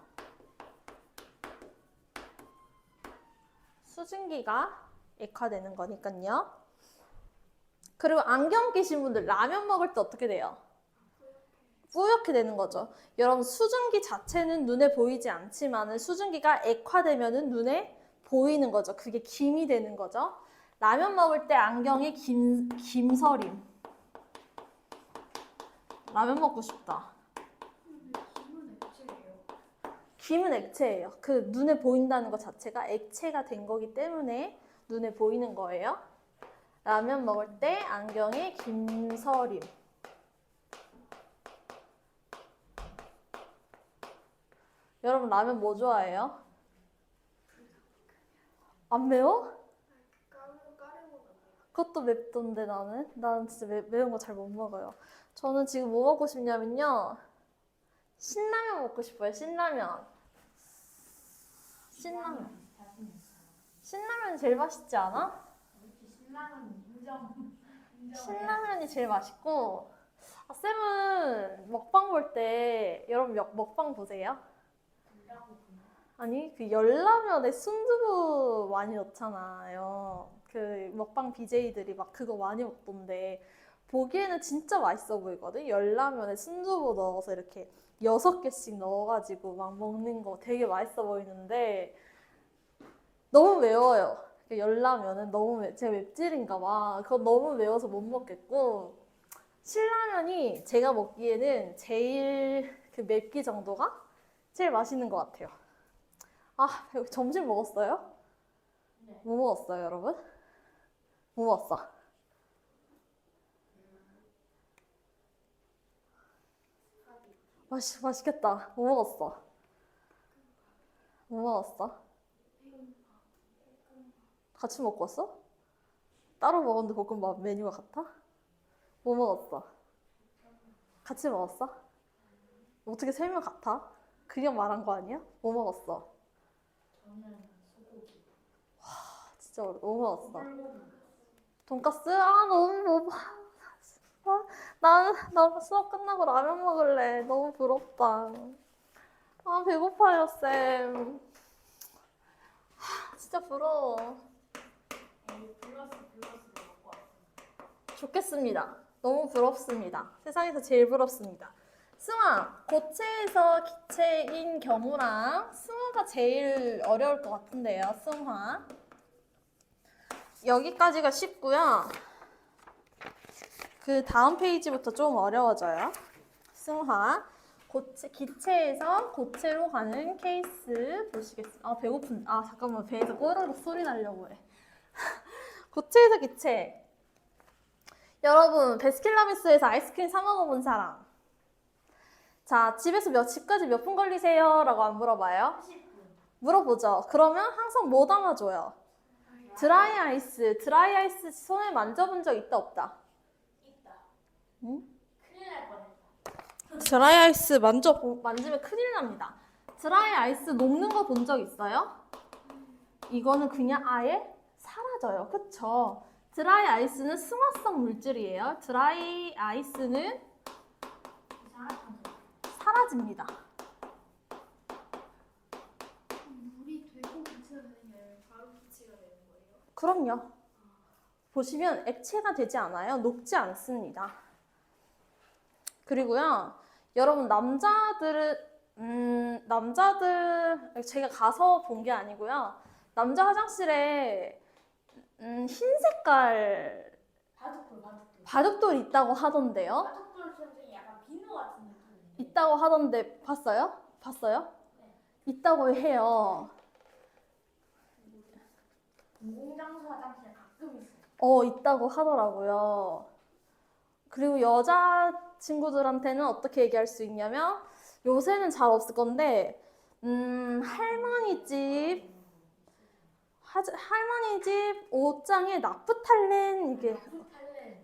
S1: 수증기가 액화되는 거니까요. 그리고 안경 끼신 분들 라면 먹을 때 어떻게 돼요? 뿌옇게 되는 거죠. 여러분 수증기 자체는 눈에 보이지 않지만 수증기가 액화되면 눈에 보이는 거죠. 그게 김이 되는 거죠. 라면 먹을 때 안경에 김서림. 라면 먹고 싶다.
S2: 김은 액체예요.
S1: 김은 액체예요. 그 눈에 보인다는 것 자체가 액체가 된 거기 때문에 눈에 보이는 거예요. 라면 먹을 때 안경에 김서림. 여러분 라면 뭐 좋아해요? 안 매워? 그것도 맵던데 나는 진짜 매운 거 잘 못 먹어요. 저는 지금 뭐 먹고 싶냐면요. 신라면 먹고 싶어요. 신라면. 신라면이 제일 맛있지 않아?
S2: 신라면 인정.
S1: 신라면이 제일 맛있고. 아, 쌤은 먹방 볼 때 여러분 먹방 보세요? 아니 그 열라면에 순두부 많이 넣잖아요. 그 먹방 BJ들이 막 그거 많이 먹던데 보기에는 진짜 맛있어 보이거든. 열라면에 순두부 넣어서 이렇게 6개씩 넣어가지고 막 먹는 거 되게 맛있어 보이는데 너무 매워요. 그 열라면은 너무 제 맵찔인가 봐. 그거 너무 매워서 못 먹겠고 신라면이 제가 먹기에는 제일 그 맵기 정도가 제일 맛있는 것 같아요. 아, 점심 먹었어요?
S2: 네.
S1: 뭐 먹었어요, 여러분? 뭐 먹었어? 맛있겠다. 뭐 먹었어? 뭐 먹었어? 같이 먹고 왔어? 따로 먹었는데 볶음밥 메뉴가 같아? 뭐 먹었어? 같이 먹었어? 어떻게 3명 같아? 그냥 말한 거 아니야? 뭐 먹었어?
S2: 저는 소고기.
S1: 진짜 뭐 먹었어?
S2: 불고기.
S1: 돈까스? 아 너무 나 수업 끝나고 라면 먹을래. 너무 부럽다. 아 배고파요 쌤. 진짜 부러워.
S2: 플러스 먹고 왔어.
S1: 좋겠습니다. 너무 부럽습니다. 세상에서 제일 부럽습니다. 승아, 고체에서 기체인 경우랑 승화가 제일 어려울 것 같은데요. 승화. 여기까지가 쉽고요. 그 다음 페이지부터 좀 어려워져요. 승화. 기체에서 고체로 가는 케이스 보시겠습니다. 아, 배고픈. 아, 잠깐만. 배에서 꼬르륵 소리 나려고 해. 고체에서 기체. 여러분, 베스킨라빈스에서 아이스크림 사 먹어본 사람. 자, 집까지 몇 분 걸리세요? 라고 안 물어봐요?
S2: 30분.
S1: 물어보죠. 그러면 항상 뭐 담아줘요? 드라이 아이스 손에 만져본 적 있다, 없다?
S2: 있다.
S1: 응?
S2: 큰일 날 뻔했다.
S1: 드라이 아이스 만지면 큰일 납니다. 드라이 아이스 녹는 거 본 적 있어요? 이거는 그냥 아예 사라져요. 그쵸? 드라이 아이스는 승화성 물질이에요. 드라이 아이스는 사라집니다.
S2: 물이 되고 기체가 되는 게 아니라 바로 기체가 되는 거예요?
S1: 그럼요. 보시면 액체가 되지 않아요. 녹지 않습니다. 그리고요, 여러분 남자들 제가 가서 본 게 아니고요. 남자 화장실에 흰 색깔 바둑돌 있다고 하던데요.
S2: 바둑돌 선생이 약간 비누 같은 느낌인데.
S1: 있다고 하던데 봤어요?
S2: 네.
S1: 있다고 해요.
S2: 공공장소 화장실에 가끔 있어요.
S1: 있다고 하더라고요. 그리고 여자 친구들한테는 어떻게 얘기할 수 있냐면 요새는 잘 없을 건데 할머니 집 옷장에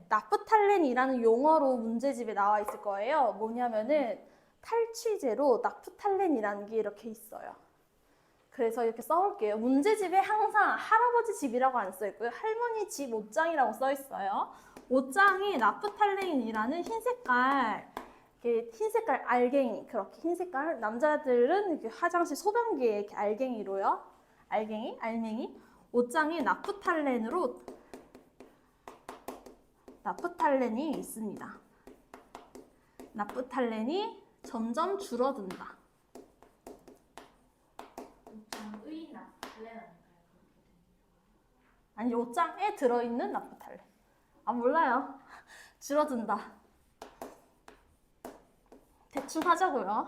S1: 나프탈렌이라는 용어로 문제집에 나와 있을 거예요. 뭐냐면은 탈취제로 나프탈렌이라는 게 이렇게 있어요. 그래서 이렇게 써올게요. 문제집에 항상 할아버지 집이라고 안 써있고요. 할머니 집 옷장이라고 써있어요. 옷장에 나프탈렌이라는 흰색깔 알갱이, 그렇게 흰색깔, 남자들은 이렇게 화장실 소변기에 이렇게 알맹이로요. 알맹이. 옷장에 나프탈렌이 있습니다. 나프탈렌이 점점 줄어든다.
S2: 장의 나프탈렌 아닐까요?
S1: 아니 요 짱에 들어있는 나프탈렌. 아 몰라요. 줄어든다. 대충 하자고요.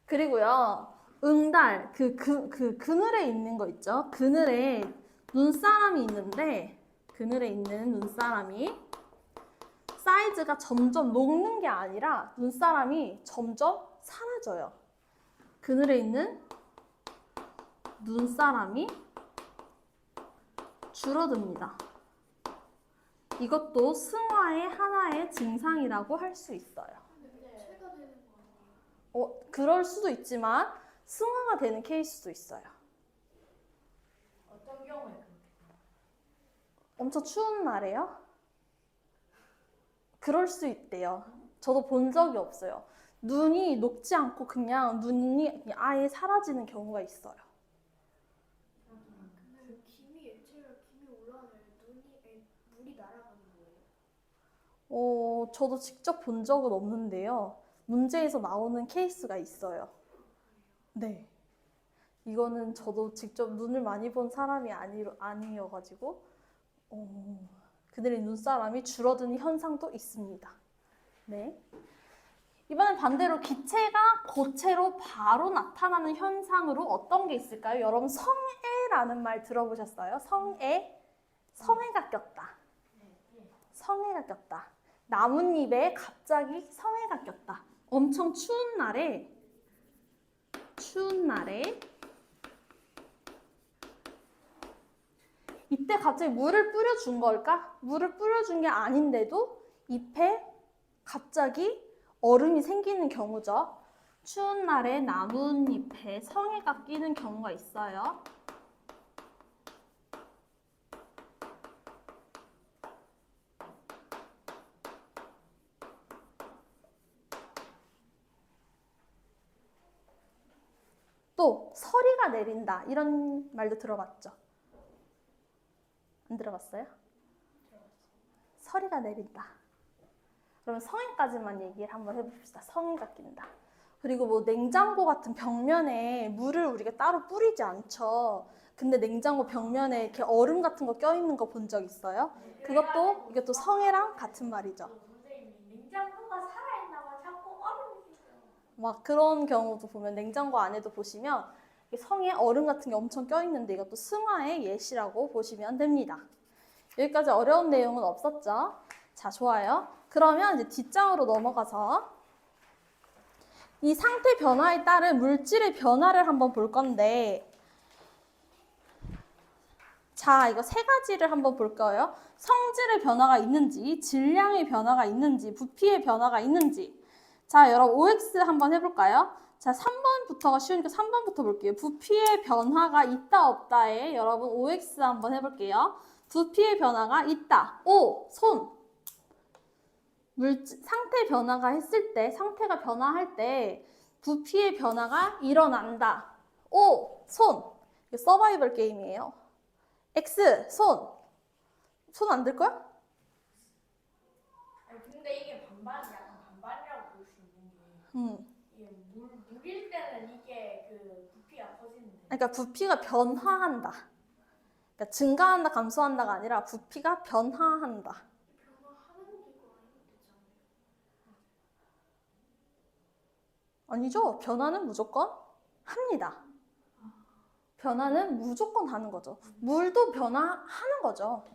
S1: 그리고요. 응달 그늘에 있는 거 있죠? 그늘에 눈사람이 있는데 그늘에 있는 눈사람이 사이즈가 점점 녹는 게 아니라 눈사람이 점점 사라져요. 그늘에 있는 눈사람이 줄어듭니다. 이것도 승화의 하나의 증상이라고 할 수 있어요.
S2: 체가 되는 거 아니에요?
S1: 그럴 수도 있지만 승화가 되는 케이스도 있어요.
S2: 어떤 경우에 그렇게?
S1: 엄청 추운 날에요? 그럴 수 있대요. 저도 본 적이 없어요. 눈이 녹지 않고 그냥 눈이 그냥 아예 사라지는 경우가 있어요.
S2: 근데 김이 액체가 김이 올라가면 물이 날아가는 거예요?
S1: 저도 직접 본 적은 없는데요. 문제에서 나오는 케이스가 있어요. 네. 이거는 저도 직접 눈을 많이 본 사람이 아니어가지고 그들의 눈사람이 줄어드는 현상도 있습니다. 네. 이번엔 반대로 기체가 고체로 바로 나타나는 현상으로 어떤 게 있을까요? 여러분 성애라는 말 들어보셨어요? 성애가 꼈다. 성애가 꼈다. 나뭇잎에 갑자기 성애가 꼈다. 엄청 추운 날에 이때 갑자기 물을 뿌려준 걸까? 물을 뿌려준 게 아닌데도 잎에 갑자기 얼음이 생기는 경우죠. 추운 날에 나뭇잎에 성애가 끼는 경우가 있어요. 또 서리가 내린다 이런 말도 들어봤죠? 안 들어봤어요? 서리가 내린다. 그러면 성에까지만 얘기를 한번 해봅시다. 성에가 낀다. 그리고 뭐 냉장고 같은 벽면에 물을 우리가 따로 뿌리지 않죠. 근데 냉장고 벽면에 이렇게 얼음 같은 거 껴있는 거 본 적 있어요? 이것도 성에랑 같은 말이죠.
S2: 선생님이 냉장고가 살아있나 봐. 자꾸 얼음이 생겨요.
S1: 막 그런 경우도 보면 냉장고 안에도 보시면 성에 얼음 같은 게 엄청 껴있는데 이것도 승화의 예시라고 보시면 됩니다. 여기까지 어려운 내용은 없었죠? 자, 좋아요. 그러면 이제 뒷장으로 넘어가서 이 상태 변화에 따른 물질의 변화를 한번 볼 건데 자, 이거 세 가지를 한번 볼 거예요. 성질의 변화가 있는지, 질량의 변화가 있는지, 부피의 변화가 있는지. 자, 여러분 OX 한번 해볼까요? 자, 3번부터가 쉬우니까 3번부터 볼게요. 부피의 변화가 있다 없다에 여러분 OX 한번 해볼게요. 부피의 변화가 있다. O, 손. 상태 변화가 했을 때, 상태가 변화할 때 부피의 변화가 일어난다. O, 손. 이거 서바이벌 게임이에요. X, 손. 손 안 들 거야?
S2: 근데 이게 반반이라고 볼 수 있는 게 이게 물일 때는 이게 그 부피가 커지는데
S1: 그러니까 부피가 변화한다. 그러니까 증가한다, 감소한다가 아니라 부피가 변화한다.
S2: 변화하는 것도 있고 아닌 것도 있잖아요.
S1: 아니죠. 변화는 무조건 합니다. 변화는 무조건 하는 거죠. 물도 변화하는 거죠.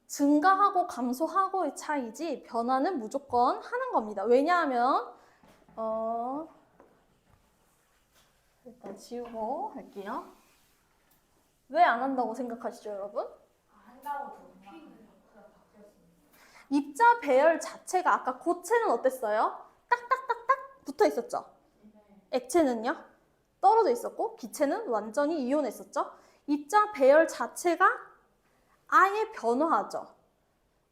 S1: 증가하고 감소하고의 차이지 변화는 무조건 하는 겁니다. 왜냐하면 일단 지우고 할게요. 왜 안 한다고 생각하시죠, 여러분?
S2: 한다고 부피는 바뀌었습니다.
S1: 입자 배열 자체가 아까 고체는 어땠어요? 딱딱딱딱 붙어 있었죠? 액체는요? 떨어져 있었고 기체는 완전히 이온했었죠? 입자 배열 자체가 아예 변화하죠.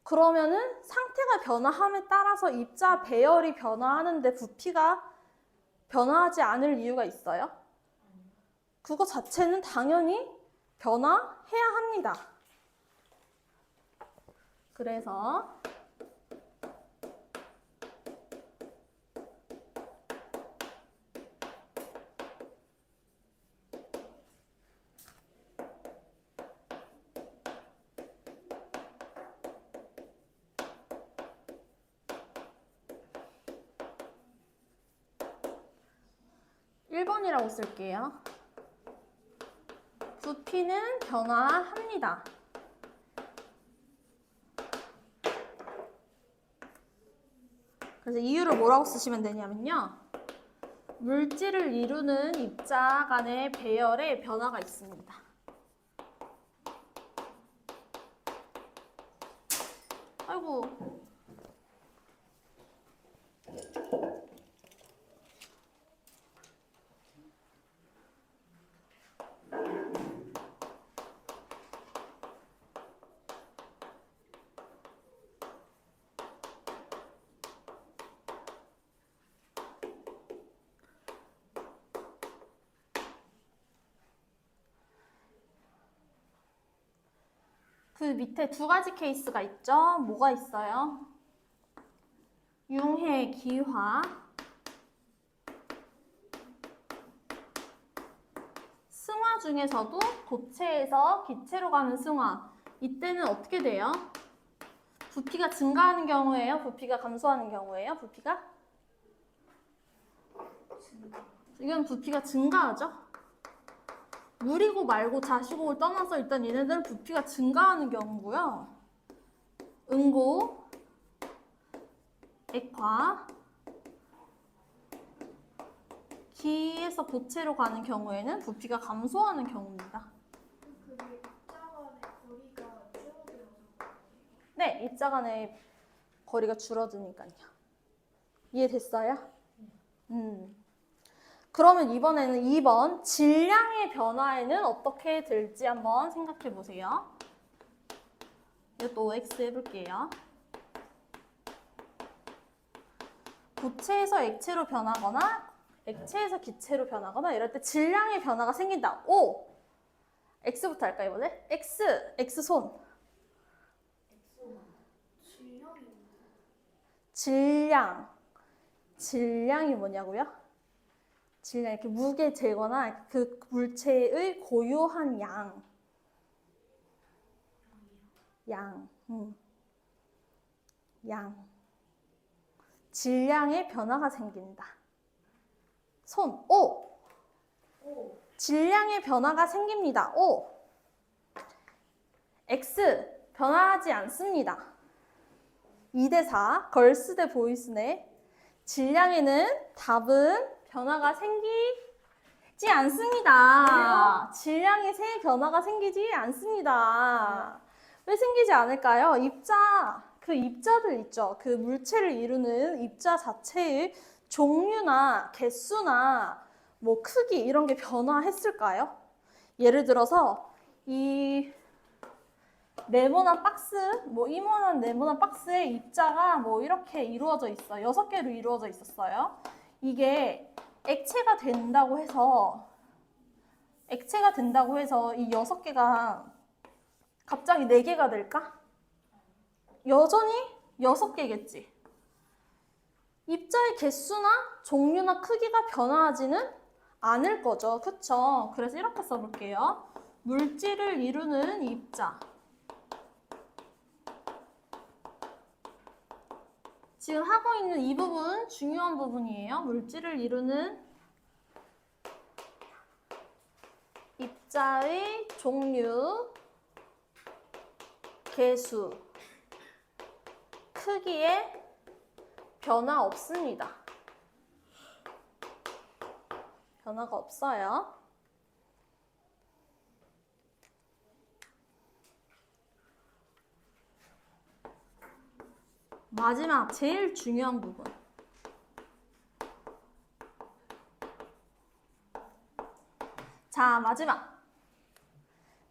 S1: 그러면은 상태가 변화함에 따라서 입자 배열이 변화하는데 부피가 변화하지 않을 이유가 있어요? 그거 자체는 당연히 변화해야 합니다. 그래서 1번이라고 쓸게요. 부피는 변화합니다. 그래서 이유를 뭐라고 쓰시면 되냐면요. 물질을 이루는 입자 간의 배열에 변화가 있습니다. 아이고. 그 밑에 두 가지 케이스가 있죠? 뭐가 있어요? 융해, 기화, 승화 중에서도 고체에서 기체로 가는 승화. 이때는 어떻게 돼요? 부피가 증가하는 경우예요? 부피가 감소하는 경우예요? 부피가? 이건 부피가 증가하죠? 물이고 말고 자시고를 떠나서 일단 얘네들은 부피가 증가하는 경우고요. 응고, 액화, 기에서 고체로 가는 경우에는 부피가 감소하는 경우입니다.
S2: 그게 입자 간의 거리가 줄어들어서
S1: 네, 입자 간의 거리가 줄어드니까요. 이해됐어요? 그러면 이번에는 2번 질량의 변화에는 어떻게 될지 한번 생각해 보세요. 이것도 OX 해볼게요. 고체에서 액체로 변하거나 액체에서 기체로 변하거나 이럴 때 질량의 변화가 생긴다. O! X부터 할까요, 이번에? X 손. 질량이 뭐냐고요? 질량, 이렇게 무게 재거나 그 물체의 고유한 양. 질량의 변화가 생긴다. 손, O. 질량의 변화가 생깁니다. O. X, 변화하지 않습니다. 2대4, 걸스 대 보이스네. 질량에는 답은 변화가 생기지 않습니다. 질량에 새 변화가 생기지 않습니다. 왜 생기지 않을까요? 그 입자들 있죠. 그 물체를 이루는 입자 자체의 종류나 개수나 뭐 크기 이런 게 변화했을까요? 예를 들어서 이 네모난 박스, 뭐 이만한 네모난 박스에 입자가 뭐 이렇게 이루어져 있어. 6개로 이루어져 있었어요. 이게 액체가 된다고 해서 이 6개가 갑자기 4개가 될까? 여전히 6개겠지. 입자의 개수나 종류나 크기가 변화하지는 않을 거죠. 그쵸? 그래서 이렇게 써볼게요. 물질을 이루는 입자. 지금 하고 있는 이 부분 중요한 부분이에요. 물질을 이루는 입자의 종류, 개수, 크기에 변화 없습니다. 변화가 없어요. 마지막 제일 중요한 부분. 자, 마지막.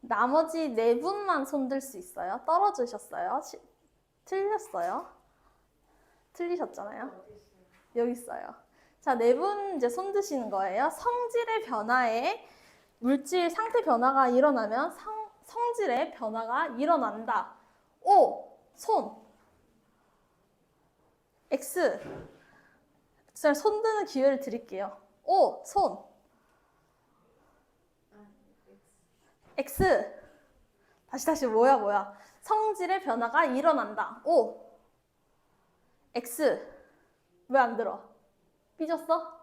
S1: 나머지 4분만 손들 수 있어요. 떨어지셨어요? 틀렸어요? 틀리셨잖아요. 여기 있어요. 자, 4분 이제 손 드시는 거예요. 성질의 변화에 물질 상태 변화가 일어나면 성질의 변화가 일어난다. O, 손. X. 제가 손 드는 기회를 드릴게요. O, 손. X. 다시 뭐야. 성질의 변화가 일어난다. O. X. 왜 안 들어? 삐졌어?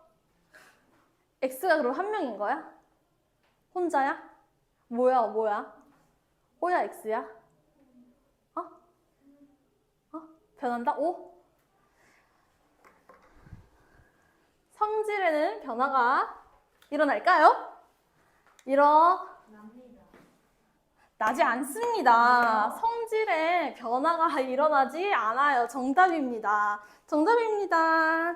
S1: x가 그럼 한 명인 거야? 혼자야? 뭐야? O야, x야? 어? 변한다? O? 성질에는 변화가 일어날까요?
S2: 납니다.
S1: 나지 않습니다. 성질에 변화가 일어나지 않아요. 정답입니다. 정답입니다.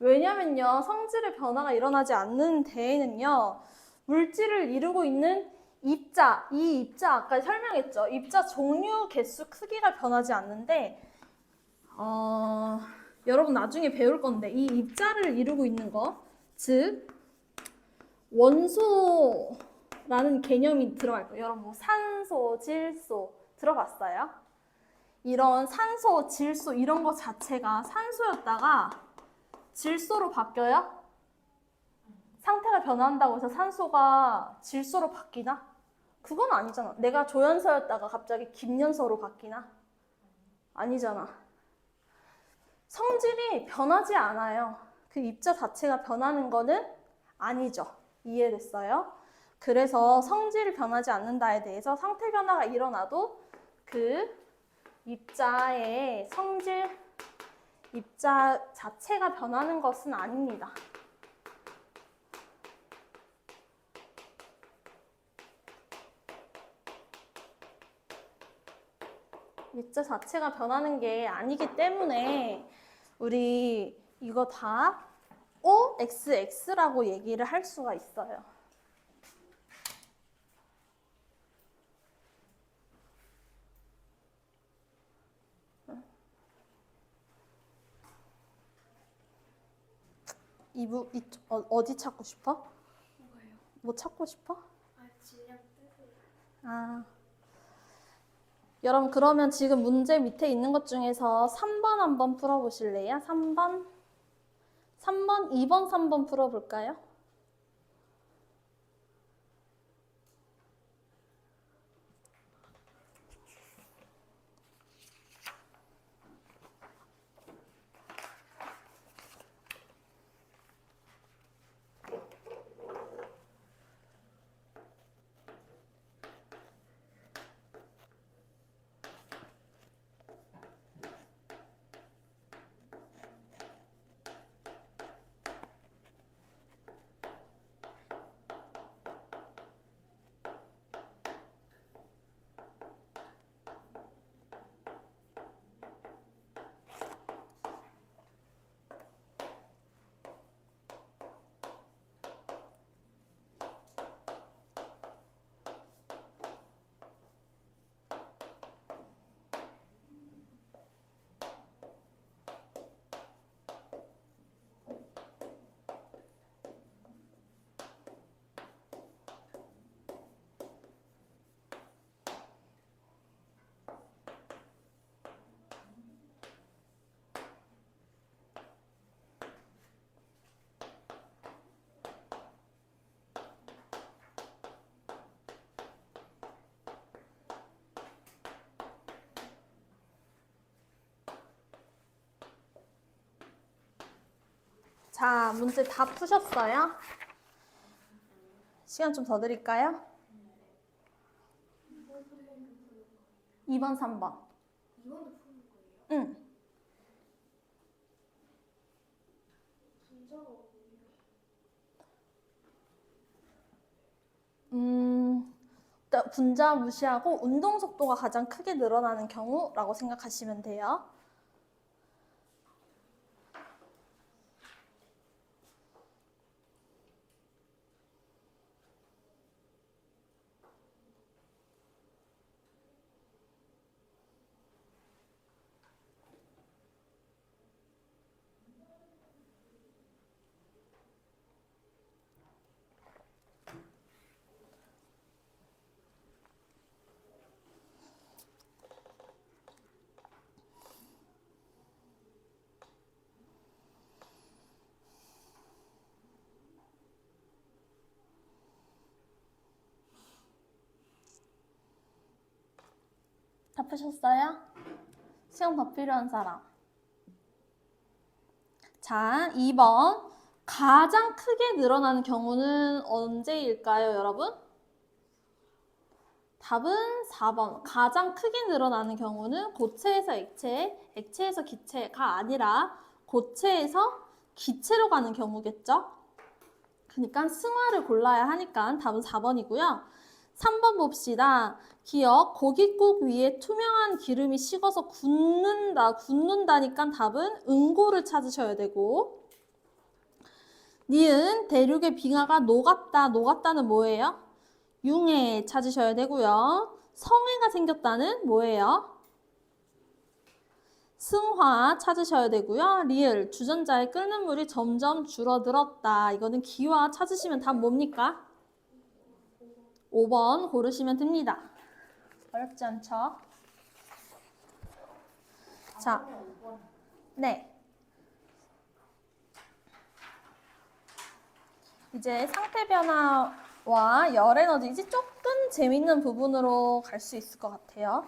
S1: 왜냐면요, 성질의 변화가 일어나지 않는 데에는요, 물질을 이루고 있는 입자, 이 입자 아까 설명했죠. 입자 종류, 개수, 크기가 변하지 않는데, 여러분 나중에 배울 건데, 이 입자를 이루고 있는 거, 즉, 원소라는 개념이 들어갈 거예요. 여러분 뭐 산소, 질소 들어봤어요? 이런 산소, 질소 이런 거 자체가 산소였다가 질소로 바뀌어요? 상태가 변한다고 해서 산소가 질소로 바뀌나? 그건 아니잖아. 내가 조연소였다가 갑자기 김연소로 바뀌나? 아니잖아. 성질이 변하지 않아요. 그 입자 자체가 변하는 거는 아니죠. 이해됐어요? 그래서 성질이 변하지 않는다에 대해서 상태 변화가 일어나도 그 입자의 성질, 입자 자체가 변하는 것은 아닙니다. 입자 자체가 변하는 게 아니기 때문에 우리 이거 다 OXX라고 얘기를 할 수가 있어요. 어디 찾고 싶어?
S2: 뭐예요?
S1: 뭐 찾고 싶어?
S2: 질량 뜨세요.
S1: 아, 여러분 그러면 지금 문제 밑에 있는 것 중에서 3번 한번 풀어보실래요? 3번, 2번, 3번 풀어볼까요? 자, 문제 다 푸셨어요? 시간 좀 더 드릴까요? 2번, 3번.
S2: 이번도 푸는 거예요?
S1: 응.
S2: 분자가 뭐예요?
S1: 일단 분자 무시하고 운동 속도가 가장 크게 늘어나는 경우라고 생각하시면 돼요. 다 푸셨어요? 시간 더 필요한 사람. 자, 2번. 가장 크게 늘어나는 경우는 언제일까요, 여러분? 답은 4번. 가장 크게 늘어나는 경우는 고체에서 액체, 액체에서 기체가 아니라 고체에서 기체로 가는 경우겠죠? 그러니까 승화를 골라야 하니까 답은 4번이고요. 3번 봅시다. 기억, 고깃국 위에 투명한 기름이 식어서 굳는다니까 답은 응고를 찾으셔야 되고, 니은, 대륙의 빙하가 녹았다는 뭐예요? 융해 찾으셔야 되고요. 성해가 생겼다는 뭐예요? 승화 찾으셔야 되고요. 리을, 주전자에 끓는 물이 점점 줄어들었다. 이거는 기화 찾으시면 답 뭡니까? 5번 고르시면 됩니다. 어렵지 않죠? 자, 네. 이제 상태 변화와 열 에너지 이제 조금 재밌는 부분으로 갈 수 있을 것 같아요.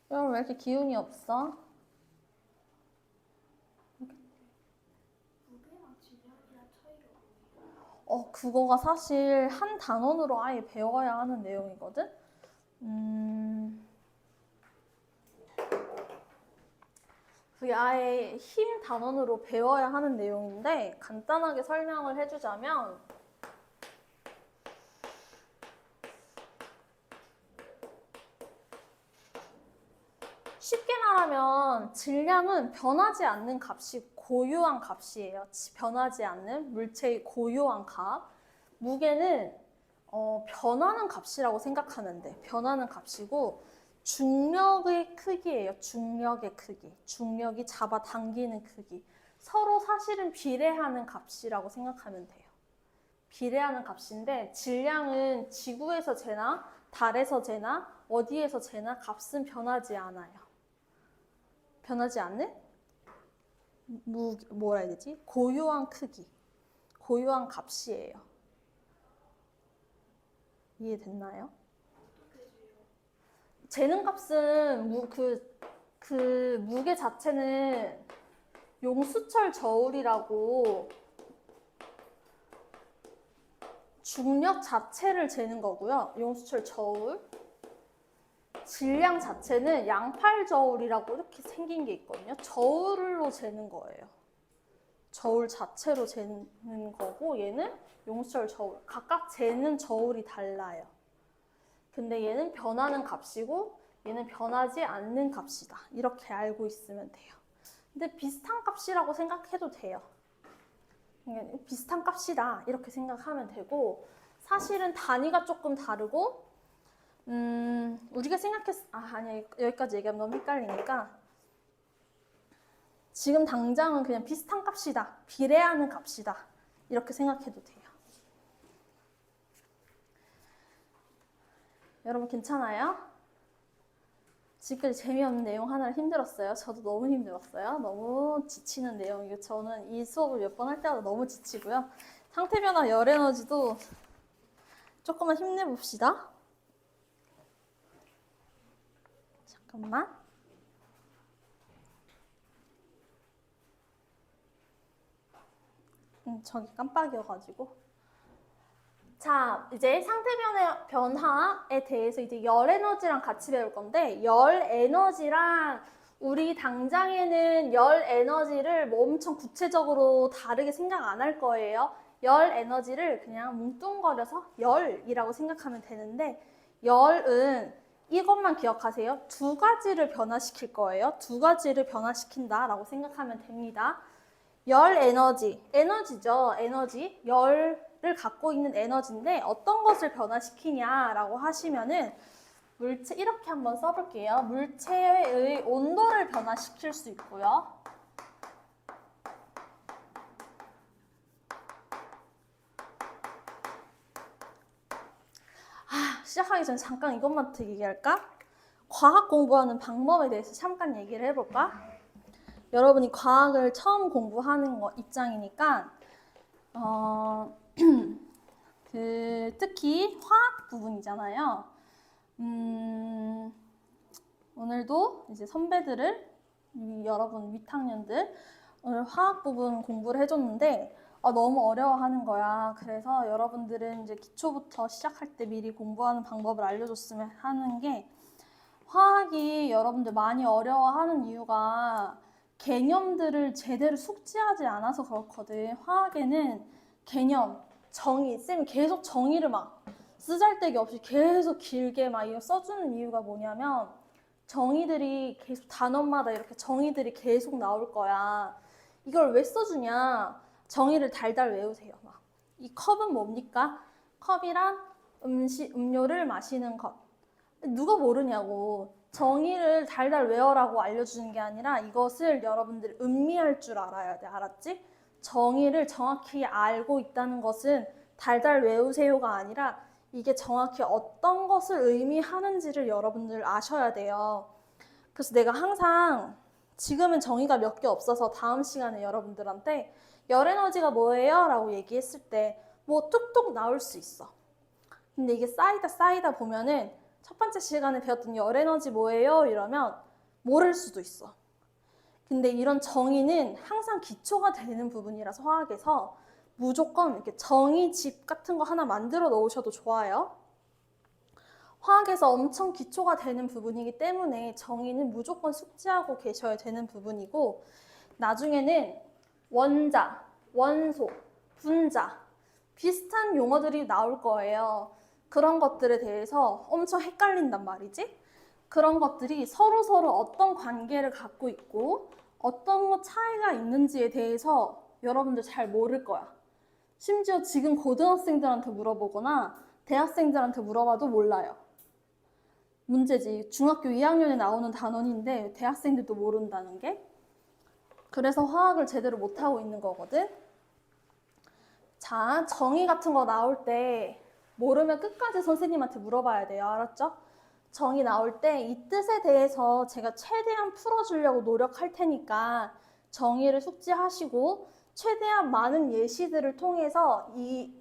S1: 여러분 왜 이렇게 기운이 없어? 그거가 사실 한 단원으로 아예 배워야 하는 내용이거든? 그게 아예 힘 단원으로 배워야 하는 내용인데 간단하게 설명을 해주자면 쉽게 말하면 질량은 변하지 않는 값이 고유한 값이에요. 변하지 않는 물체의 고유한 값. 무게는 변하는 값이라고 생각하면 돼. 변하는 값이고 중력의 크기예요. 중력의 크기. 중력이 잡아당기는 크기. 서로 사실은 비례하는 값이라고 생각하면 돼요. 비례하는 값인데 질량은 지구에서 재나 달에서 재나 어디에서 재나 값은 변하지 않아요. 변하지 않는 뭐라 해야 되지? 고유한 크기. 고유한 값이에요. 이해됐나요? 재는 값은 그 무게 자체는 용수철 저울이라고 중력 자체를 재는 거고요. 용수철 저울. 질량 자체는 양팔 저울이라고 이렇게 생긴 게 있거든요. 저울로 재는 거예요. 저울 자체로 재는 거고 얘는 용수철 저울. 각각 재는 저울이 달라요. 근데 얘는 변하는 값이고 얘는 변하지 않는 값이다. 이렇게 알고 있으면 돼요. 근데 비슷한 값이라고 생각해도 돼요. 비슷한 값이다. 이렇게 생각하면 되고 사실은 단위가 조금 다르고 우리가 아니야. 여기까지 얘기하면 너무 헷갈리니까 지금 당장은 그냥 비슷한 값이다. 비례하는 값이다. 이렇게 생각해도 돼요. 여러분 괜찮아요? 지금까지 재미없는 내용 하나를 힘들었어요. 저도 너무 힘들었어요. 너무 지치는 내용이고 저는 이 수업을 몇 번 할 때마다 너무 지치고요. 상태 변화, 열 에너지도 조금만 힘내봅시다. 잠깐만. 저기 깜빡이어가지고. 자, 이제 상태 변화에 대해서 이제 열 에너지랑 같이 배울 건데 열 에너지랑 우리 당장에는 열 에너지를 뭐 엄청 구체적으로 다르게 생각 안 할 거예요. 열 에너지를 그냥 뭉뚱거려서 열이라고 생각하면 되는데 열은 이것만 기억하세요. 두 가지를 변화시킬 거예요. 두 가지를 변화시킨다라고 생각하면 됩니다. 열 에너지, 에너지죠. 에너지, 열을 갖고 있는 에너지인데 어떤 것을 변화시키냐라고 하시면은 물체 이렇게 한번 써볼게요. 물체의 온도를 변화시킬 수 있고요. 시작하기 전에 잠깐 이것만 더 얘기할까? 과학 공부하는 방법에 대해서 잠깐 얘기를 해볼까? 여러분이 과학을 처음 공부하는 입장이니까 특히 화학 부분이잖아요. 오늘도 이제 선배들을 여러분 윗학년들 오늘 화학 부분 공부를 해줬는데 너무 어려워하는 거야. 그래서 여러분들은 이제 기초부터 시작할 때 미리 공부하는 방법을 알려줬으면 하는 게, 화학이 여러분들 많이 어려워하는 이유가 개념들을 제대로 숙지하지 않아서 그렇거든. 화학에는 개념, 정의, 쌤이 계속 정의를 막 쓰잘데기 없이 계속 길게 막 이거 써주는 이유가 뭐냐면, 정의들이 계속 단원마다 이렇게 정의들이 계속 나올 거야. 이걸 왜 써주냐? 정의를 달달 외우세요. 막. 이 컵은 뭡니까? 컵이란 음료를 마시는 것. 누가 모르냐고. 정의를 달달 외워라고 알려주는 게 아니라 이것을 여러분들이 음미할 줄 알아야 돼. 알았지? 정의를 정확히 알고 있다는 것은 달달 외우세요가 아니라 이게 정확히 어떤 것을 의미하는지를 여러분들 아셔야 돼요. 그래서 내가 항상 지금은 정의가 몇 개 없어서 다음 시간에 여러분들한테 열에너지가 뭐예요? 라고 얘기했을 때 뭐 뚝뚝 나올 수 있어. 근데 이게 쌓이다 보면은 첫 번째 시간에 배웠던 열에너지 뭐예요? 이러면 모를 수도 있어. 근데 이런 정의는 항상 기초가 되는 부분이라서 화학에서 무조건 이렇게 정의집 같은 거 하나 만들어 놓으셔도 좋아요. 화학에서 엄청 기초가 되는 부분이기 때문에 정의는 무조건 숙지하고 계셔야 되는 부분이고, 나중에는 원자, 원소, 분자 비슷한 용어들이 나올 거예요. 그런 것들에 대해서 엄청 헷갈린단 말이지. 그런 것들이 서로서로 어떤 관계를 갖고 있고 어떤 차이가 있는지에 대해서 여러분들 잘 모를 거야. 심지어 지금 고등학생들한테 물어보거나 대학생들한테 물어봐도 몰라요. 문제지. 중학교 2학년에 나오는 단원인데 대학생들도 모른다는 게. 그래서 화학을 제대로 못하고 있는 거거든. 자, 정의 같은 거 나올 때 모르면 끝까지 선생님한테 물어봐야 돼요. 알았죠? 정의 나올 때 이 뜻에 대해서 제가 최대한 풀어주려고 노력할 테니까 정의를 숙지하시고 최대한 많은 예시들을 통해서 이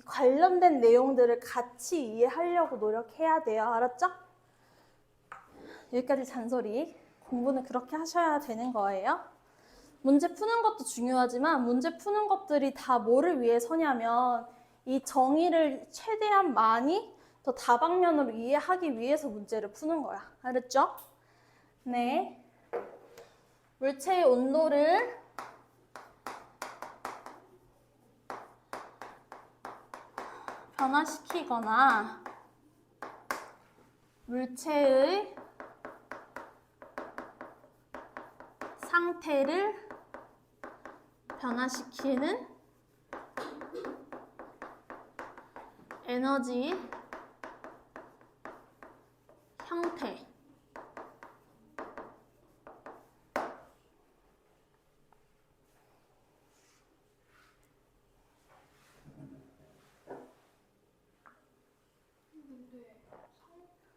S1: 관련된 내용들을 같이 이해하려고 노력해야 돼요. 알았죠? 여기까지 잔소리. 공부는 그렇게 하셔야 되는 거예요. 문제 푸는 것도 중요하지만 문제 푸는 것들이 다 뭐를 위해서냐면 이 정의를 최대한 많이 더 다방면으로 이해하기 위해서 문제를 푸는 거야. 알았죠? 네. 물체의 온도를 변화시키거나 물체의 상태를 변화시키는 에너지 형태.
S2: 근데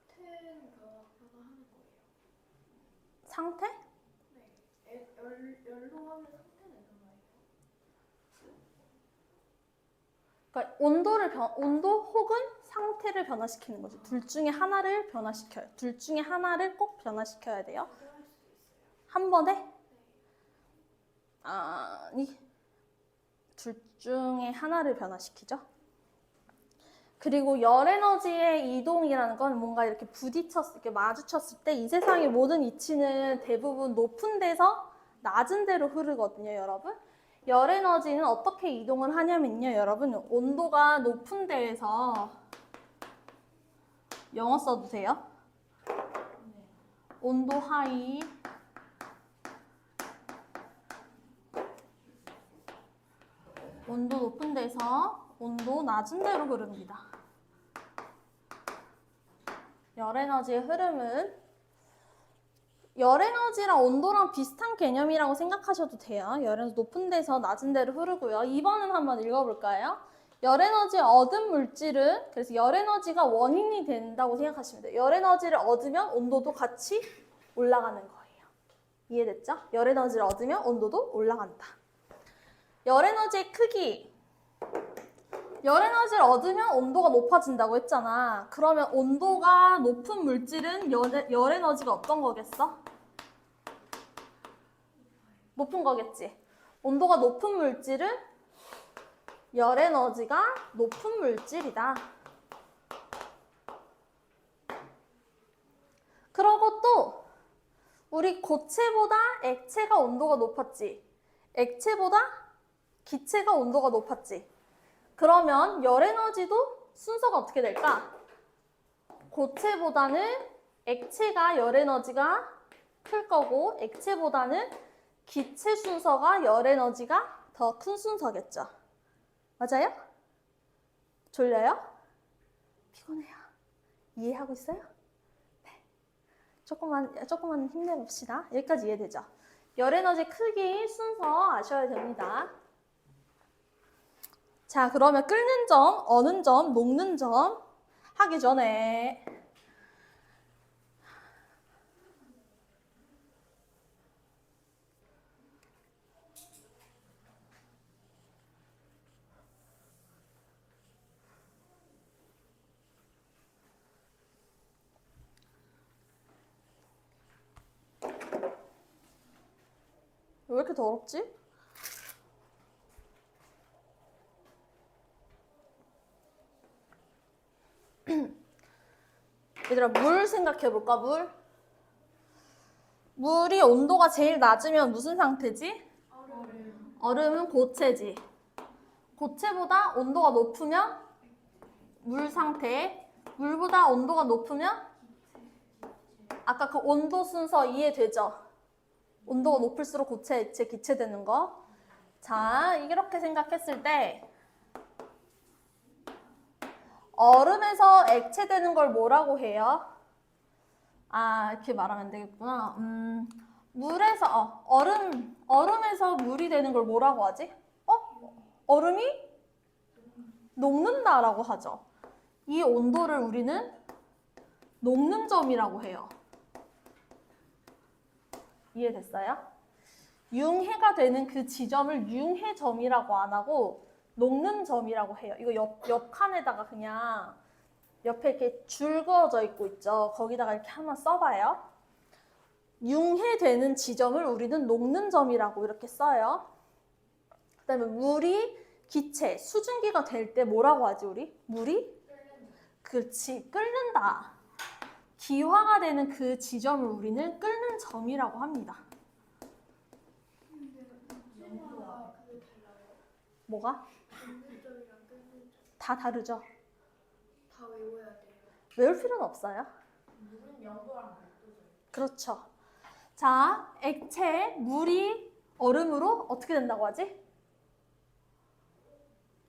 S2: 상태는 변화하는 거예요.
S1: 상태?
S2: 네. 열로 하면 상태는 변화해요.
S1: 그러니까 온도 혹은 상태를 변화시키는 거지. 둘 중에 하나를 변화시켜요. 둘 중에 하나를 꼭 변화시켜야 돼요.
S2: 변화할 수도 있어요.
S1: 한 번에?
S2: 네.
S1: 아니, 둘 중에 하나를 변화시키죠. 그리고 열 에너지의 이동이라는 건 뭔가 이렇게 이렇게 마주쳤을 때 이 세상의 모든 이치는 대부분 높은 데서 낮은 데로 흐르거든요, 여러분. 열 에너지는 어떻게 이동을 하냐면요, 여러분. 온도가 높은 데에서 영어 써도 돼요? 온도 하이, 온도 높은 데서 온도 낮은 데로 흐릅니다. 열 에너지의 흐름은 열 에너지랑 온도랑 비슷한 개념이라고 생각하셔도 돼요. 열 에너지 높은 데서 낮은 데로 흐르고요. 2번은 한번 읽어볼까요? 열 에너지 얻은 물질은, 그래서 열 에너지가 원인이 된다고 생각하시면 돼요. 열 에너지를 얻으면 온도도 같이 올라가는 거예요. 이해됐죠? 열 에너지를 얻으면 온도도 올라간다. 열 에너지의 크기. 열 에너지를 얻으면 온도가 높아진다고 했잖아. 그러면 온도가 높은 물질은 열 에너지가 어떤 거겠어? 높은 거겠지. 온도가 높은 물질은 열 에너지가 높은 물질이다. 그러고 또 우리 고체보다 액체가 온도가 높았지. 액체보다 기체가 온도가 높았지. 그러면 열 에너지도 순서가 어떻게 될까? 고체보다는 액체가 열 에너지가 클 거고 액체보다는 기체 순서가 열 에너지가 더 큰 순서겠죠. 맞아요? 졸려요? 피곤해요? 이해하고 있어요? 네. 조금만 힘내봅시다. 여기까지 이해되죠? 열 에너지 크기 순서 아셔야 됩니다. 자, 그러면 끓는 점, 어는 점, 녹는 점 하기 전에 왜 이렇게 더럽지? 얘들아, 물 생각해 볼까? 물? 물이 온도가 제일 낮으면 무슨 상태지? 얼음은 고체지. 고체보다 온도가 높으면 물 상태. 물보다 온도가 높으면 아까 그 온도 순서 이해되죠? 온도가 높을수록 고체, 액체, 기체 되는 거. 자, 이렇게 생각했을 때 얼음에서 액체 되는 걸 뭐라고 해요? 아, 이렇게 말하면 되겠구나. 얼음에서 물이 되는 걸 뭐라고 하지? 얼음이 녹는다라고 하죠. 이 온도를 우리는 녹는 점이라고 해요. 이해됐어요? 융해가 되는 그 지점을 융해점이라고 안 하고 녹는 점이라고 해요. 이거 옆 칸에다가 그냥 옆에 이렇게 줄 그어져 있고 있죠. 거기다가 이렇게 한번 써봐요. 융해되는 지점을 우리는 녹는 점이라고 이렇게 써요. 그 다음에 물이 기체, 수증기가 될 때 뭐라고 하지 우리? 물이? 그렇지, 끓는다. 기화가 되는 그 지점을 우리는 끓는 점이라고 합니다. 뭐가? 다 다르죠?
S2: 다 외워야 돼요.
S1: 외울 필요는 없어요.
S2: 물은 영도랑 백도죠.
S1: 그렇죠. 자, 액체, 물이 얼음으로 어떻게 된다고 하지?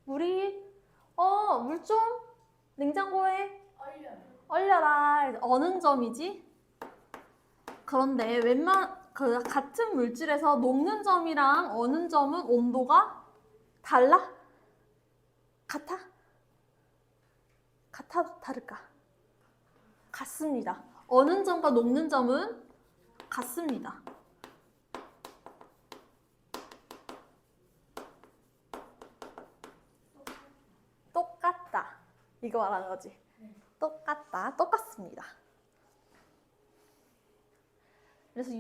S1: 물이 물 좀 냉장고에 얼려라. 어는 점이지. 그런데 같은 물질에서 녹는 점이랑 어는 점은 온도가 달라? 같아? 같아, 다를까? 같습니다. 어는 점과 녹는 점은 같습니다. 똑같다. 이거 말하는 거지. 똑같다. 똑같습니다. 그래서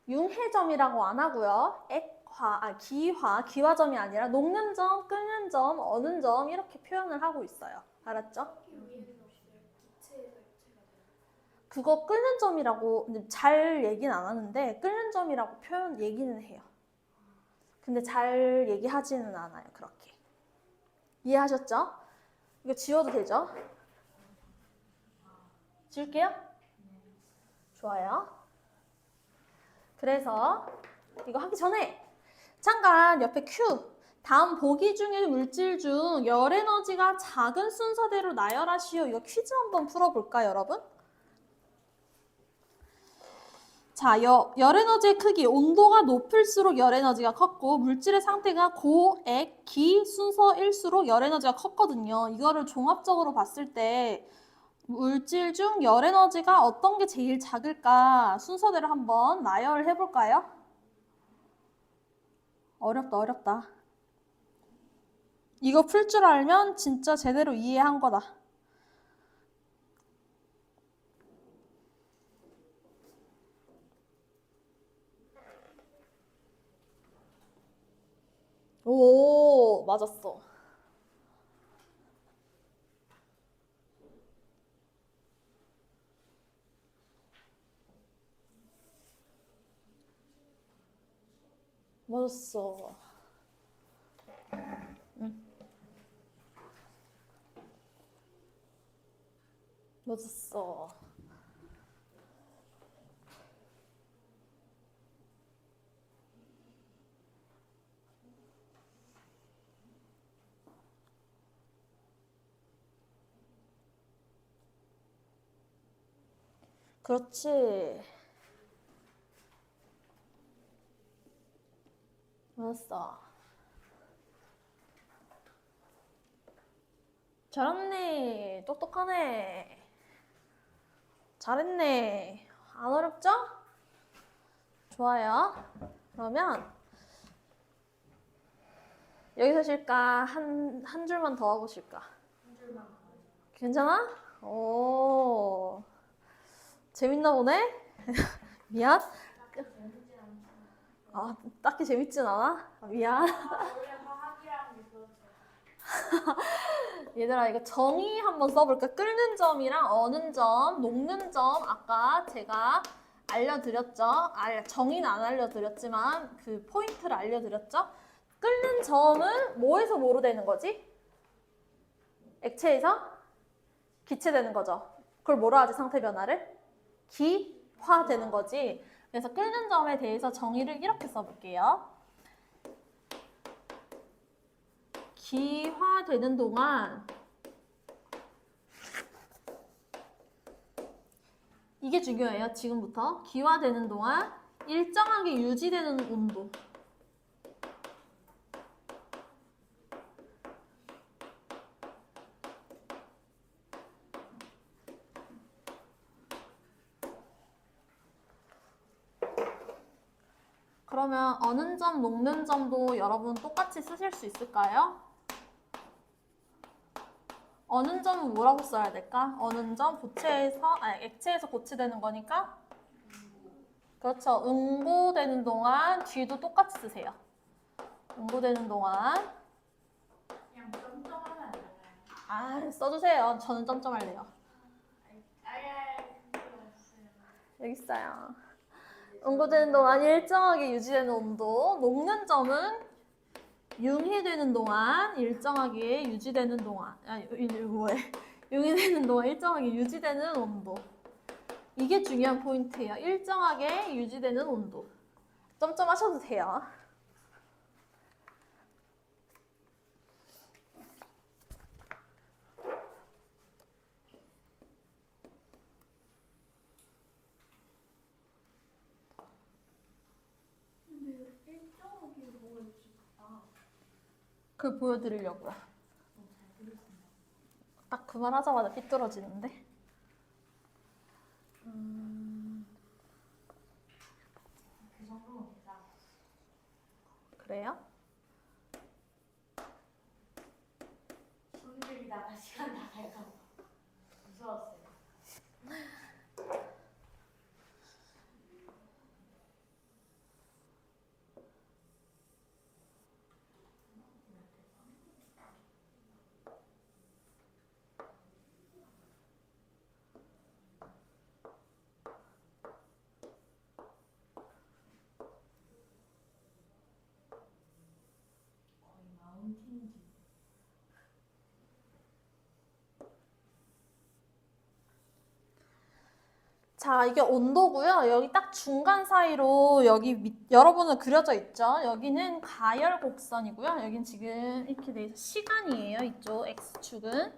S1: 융해점이라고 안 하고요. 기화점이 아니라 녹는 점, 끓는 점, 어는 점 이렇게 표현을 하고 있어요. 알았죠? 그거 끓는 점이라고 잘 얘기는 안 하는데 끓는 점이라고 얘기는 해요. 근데 잘 얘기하지는 않아요. 그렇게. 이해하셨죠? 이거 지워도 되죠? 지울게요? 좋아요. 그래서 이거 하기 전에 잠깐 옆에 Q. 다음 보기 중에 물질 중 열 에너지가 작은 순서대로 나열하시오. 이거 퀴즈 한번 풀어볼까요, 여러분? 자, 열 에너지의 크기, 온도가 높을수록 열 에너지가 컸고 물질의 상태가 고, 액, 기 순서일수록 열 에너지가 컸거든요. 이거를 종합적으로 봤을 때 물질 중 열 에너지가 어떤 게 제일 작을까 순서대로 한번 나열해 볼까요? 어렵다. 이거 풀 줄 알면 진짜 제대로 이해한 거다. 오, 맞았어. 맞았어. 응, 맞았어. 그렇지. 맞았어. 잘했네. 똑똑하네. 잘했네. 안 어렵죠? 좋아요. 그러면 여기서 쉴까? 한 줄만 더 하고 쉴까?
S2: 한 줄만 가요.
S1: 괜찮아? 오, 재밌나 보네? 미안?
S2: 재밌진 않지만.
S1: 아, 딱히 재밌진 않아? 아, 미안.
S2: 원래 화학이라는 게 그렇죠.
S1: 얘들아, 이거 정의 한번 써볼까? 끓는 점이랑 어는 점, 녹는 점, 아까 제가 알려드렸죠? 정의는 안 알려드렸지만 그 포인트를 알려드렸죠? 끓는 점은 뭐에서 뭐로 되는 거지? 액체에서 기체되는 거죠. 그걸 뭐라 하지, 상태 변화를? 기화되는 거지. 그래서 끓는 점에 대해서 정의를 이렇게 써볼게요. 기화되는 동안 이게 중요해요. 지금부터 기화되는 동안 일정하게 유지되는 온도. 그러면 어는 점, 녹는 점도 여러분 똑같이 쓰실 수 있을까요? 어는 점은 뭐라고 써야 될까? 어는 점, 액체에서 고체되는 거니까? 그렇죠. 응고되는 동안 뒤도 똑같이 쓰세요. 응고되는 동안.
S2: 그냥 점점하면 안 되나요?
S1: 아, 써주세요. 저는 점점할래요.
S2: 아예 그게 없어요.
S1: 여기 있어요. 응고되는 동안 일정하게 유지되는 온도. 녹는 점은 융해되는 동안 일정하게 유지되는 동안. 뭐해? 융해되는 동안 일정하게 유지되는 온도. 이게 중요한 포인트예요. 일정하게 유지되는 온도. 점점 하셔도 돼요.
S2: 근데 일정하게 뭐가 있지?
S1: 그걸 보여드리려고요. 딱 그 말 하자마자 삐뚤어지는데.
S2: 그 정도는 괜찮아.
S1: 그래요?
S2: 손들이다가 시간 다 돼서 무서웠어요. 거의 마운틴 뷰.
S1: 자, 이게 온도고요. 여기 딱 중간 사이로 여러분은 그려져 있죠? 여기는 가열 곡선이고요. 여긴 지금 이렇게 돼 있어. 시간이에요. 이쪽 X축은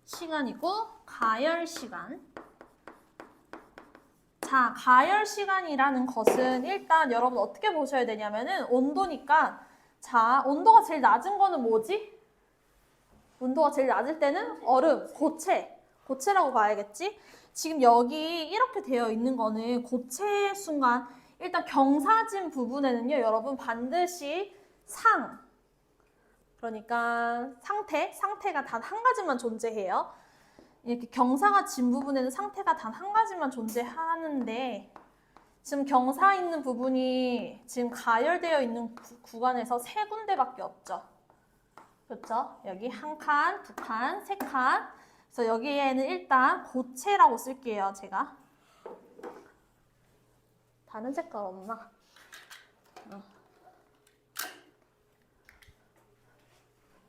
S1: 시간이고 가열 시간. 자, 가열 시간이라는 것은 일단 여러분 어떻게 보셔야 되냐면은 온도니까 자, 온도가 제일 낮은 거는 뭐지? 온도가 제일 낮을 때는 얼음, 고체라고 봐야겠지? 지금 여기 이렇게 되어 있는 거는 고체 순간 일단 경사진 부분에는요, 여러분 반드시 그러니까 상태가 단 한 가지만 존재해요. 이렇게 경사가 진 부분에는 상태가 단 한 가지만 존재하는데 지금 경사 있는 부분이 지금 가열되어 있는 구간에서 세 군데밖에 없죠. 그렇죠? 여기 한 칸, 두 칸, 세 칸. 그래서 여기에는 일단 고체라고 쓸게요, 제가. 다른 색깔 없나?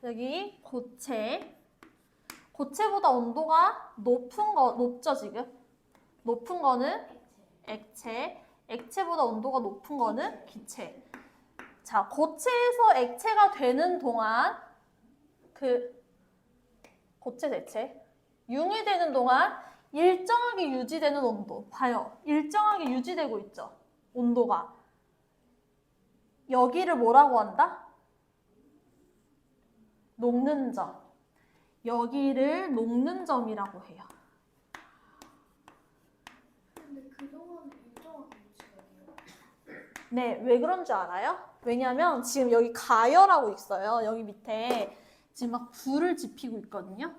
S1: 여기 고체. 고체보다 온도가 높죠, 지금? 높은 거는 액체. 액체보다 온도가 높은 거는 기체. 자, 고체에서 액체가 되는 동안 고체 대체 융이되는 동안 일정하게 유지되는 온도. 봐요. 일정하게 유지되고 있죠. 온도가. 여기를 뭐라고 한다? 녹는 점. 여기를 녹는 점이라고 해요.
S2: 근데 그동안 일정하게 유지가 돼요?
S1: 네, 왜 그런 줄 알아요? 왜냐면 지금 여기 가열하고 있어요. 여기 밑에 지금 막 불을 지피고 있거든요.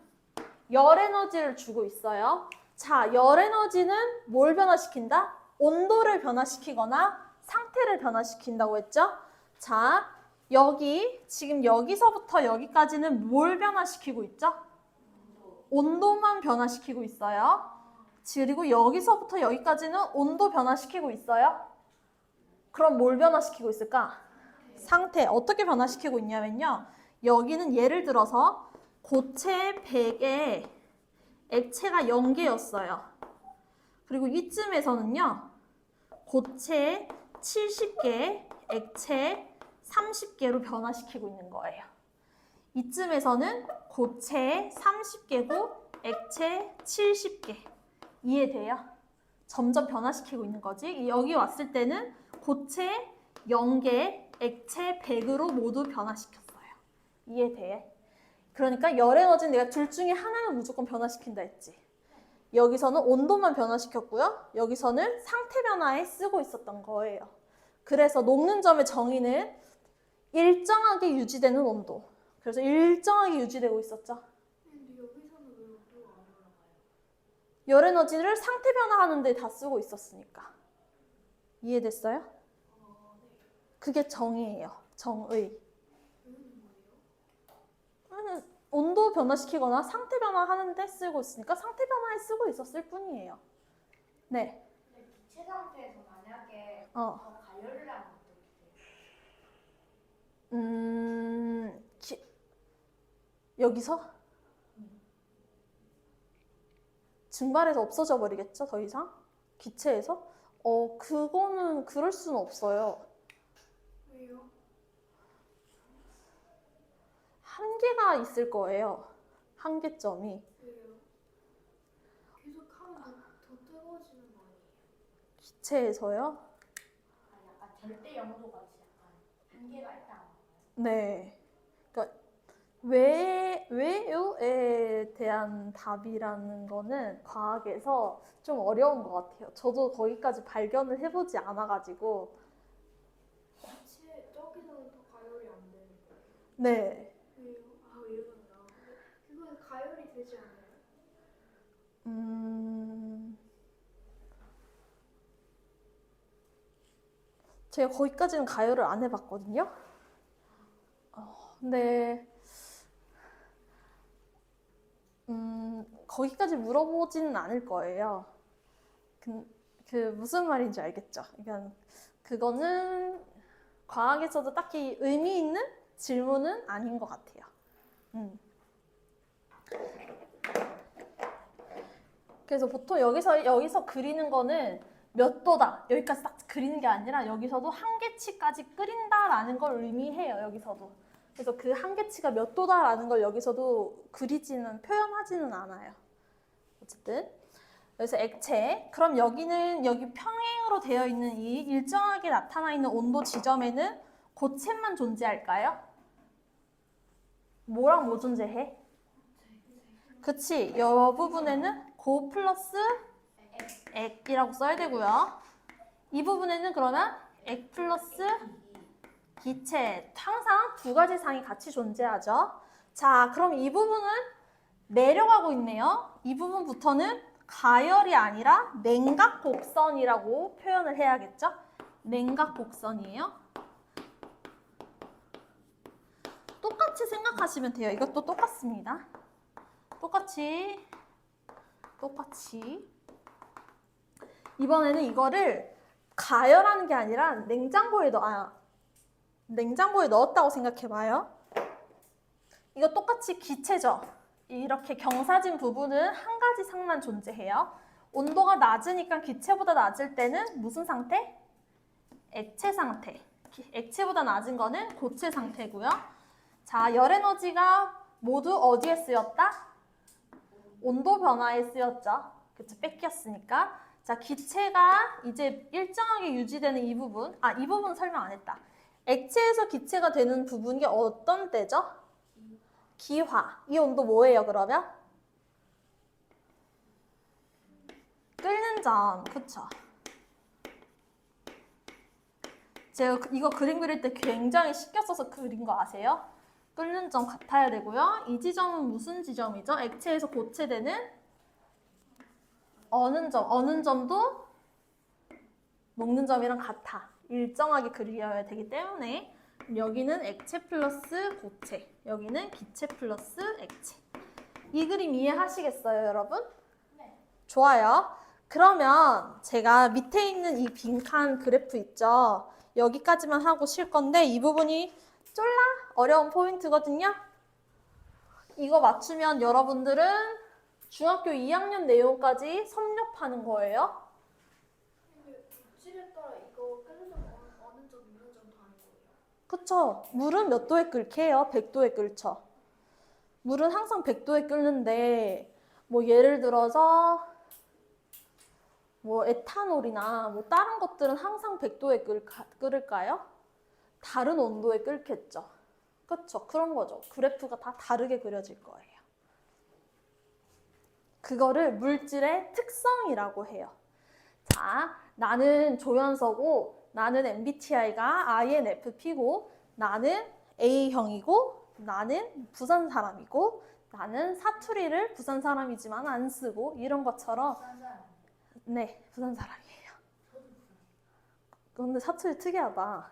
S1: 열 에너지를 주고 있어요. 자, 열 에너지는 뭘 변화시킨다? 온도를 변화시키거나 상태를 변화시킨다고 했죠? 자, 지금 여기서부터 여기까지는 뭘 변화시키고 있죠? 온도만 변화시키고 있어요. 그리고 여기서부터 여기까지는 온도 변화시키고 있어요. 그럼 뭘 변화시키고 있을까? 상태. 어떻게 변화시키고 있냐면요. 여기는 예를 들어서 고체 100에 액체가 0개였어요. 그리고 이쯤에서는요. 고체 70개, 액체 30개로 변화시키고 있는 거예요. 이쯤에서는 고체 30개고 액체 70개. 이해돼요? 점점 변화시키고 있는 거지. 여기 왔을 때는 고체 0개, 액체 100으로 모두 변화시켰어요. 이해돼? 그러니까 열 에너지는 내가 둘 중에 하나는 무조건 변화시킨다 했지. 여기서는 온도만 변화시켰고요. 여기서는 상태 변화에 쓰고 있었던 거예요. 그래서 녹는 점의 정의는 일정하게 유지되는 온도. 그래서 일정하게 유지되고 있었죠.
S2: 근데 여기서는 왜 온도가 안 올라가요?
S1: 열 에너지를 상태 변화하는 데 다 쓰고 있었으니까. 이해됐어요? 그게 정의예요. 정의. 온도 변화시키거나 상태 변화하는 데 쓰고 있으니까 상태 변화에 쓰고 있었을 뿐이에요. 네.
S2: 근데 기체 상태에서 만약에
S1: 어.
S2: 더 가열을 하면 어떻게 돼요?
S1: 여기서? 증발해서 없어져 버리겠죠, 더 이상? 기체에서? 그거는 그럴 수는 없어요.
S2: 왜요?
S1: 한계가 있을 거예요. 한계점이.
S2: 왜요? 계속 하면 더 뜨거워지는 거 아니에요?
S1: 기체에서요?
S2: 약간 절대 영도 같이 약간 한계가 있다.
S1: 네. 그러니까 왜요에 대한 답이라는 거는 과학에서 좀 어려운 것 같아요. 저도 거기까지 발견을 해보지 않아가지고.
S2: 기체 저기서는 더 가열이 안 되는 거예요?
S1: 네.
S2: 왜요? 이러구나. 그건 가열이 되지 않아요?
S1: 제가 거기까지는 가열을 안 해봤거든요. 근데 거기까지 물어보지는 않을 거예요. 그 무슨 말인지 알겠죠? 그러니까 그거는 과학에서도 딱히 의미 있는 질문은 아닌 것 같아요. 그래서 보통 여기서 그리는 거는 몇 도다 여기까지 딱 그리는 게 아니라 여기서도 한계치까지 끓인다라는 걸 의미해요. 여기서도. 그래서 그 한계치가 몇 도다라는 걸 여기서도 표현하지는 않아요. 어쨌든 그래서 액체. 그럼 여기 평행으로 되어 있는 이 일정하게 나타나 있는 온도 지점에는 고체만 존재할까요? 뭐랑 뭐 존재해? 그치? 이 부분에는 고 플러스 액이라고 써야 되고요. 이 부분에는 그러면 액 플러스 기체. 항상 두 가지 상이 같이 존재하죠. 자, 그럼 이 부분은 내려가고 있네요. 이 부분부터는 가열이 아니라 냉각곡선이라고 표현을 해야겠죠? 냉각곡선이에요. 똑같이 생각하시면 돼요. 이것도 똑같습니다. 똑같이. 이번에는 이거를 가열하는 게 아니라 냉장고에 넣었다고 생각해봐요. 이거 똑같이 기체죠. 이렇게 경사진 부분은 한 가지 상만 존재해요. 온도가 낮으니까 기체보다 낮을 때는 무슨 상태? 액체 상태. 액체보다 낮은 거는 고체 상태고요. 자, 열 에너지가 모두 어디에 쓰였다? 온도 변화에 쓰였죠. 그쵸? 뺏겼으니까. 자, 기체가 이제 일정하게 유지되는 이 부분. 이 부분 설명 안 했다. 액체에서 기체가 되는 부분이 어떤 때죠? 기화. 이 온도 뭐예요, 그러면? 끓는 점. 그쵸? 제가 이거 그림 그릴 때 굉장히 신경 써서 그린 거 아세요? 끓는 점 같아야 되고요. 이 지점은 무슨 지점이죠? 액체에서 고체되는 어는 점. 어는 점도 녹는 점이랑 같아. 일정하게 그려야 되기 때문에 여기는 액체 플러스 고체, 여기는 기체 플러스 액체. 이 그림 이해하시겠어요, 여러분?
S2: 네.
S1: 좋아요. 그러면 제가 밑에 있는 이 빈칸 그래프 있죠? 여기까지만 하고 쉴 건데 이 부분이 쫄라 어려운 포인트거든요. 이거 맞추면 여러분들은 중학교 2학년 내용까지 섭렵하는 거예요.
S2: 물질에 따라 이거 끓는 점 어느 점, 있는 점 다른 거예요?
S1: 그쵸? 물은 몇 도에 끓게 해요? 100도에 끓죠. 물은 항상 100도에 끓는데 뭐 예를 들어서 뭐 에탄올이나 뭐 다른 것들은 항상 100도에 끓을까요? 다른 온도에 끓겠죠. 그쵸? 그런 거죠. 그래프가 다 다르게 그려질 거예요. 그거를 물질의 특성이라고 해요. 자, 나는 조연서고 나는 MBTI가 INFP고 나는 A형이고 나는 부산 사람이고 나는 사투리를 부산 사람이지만 안 쓰고 이런 것처럼 네, 부산 사람이에요. 근데 사투리 특이하다.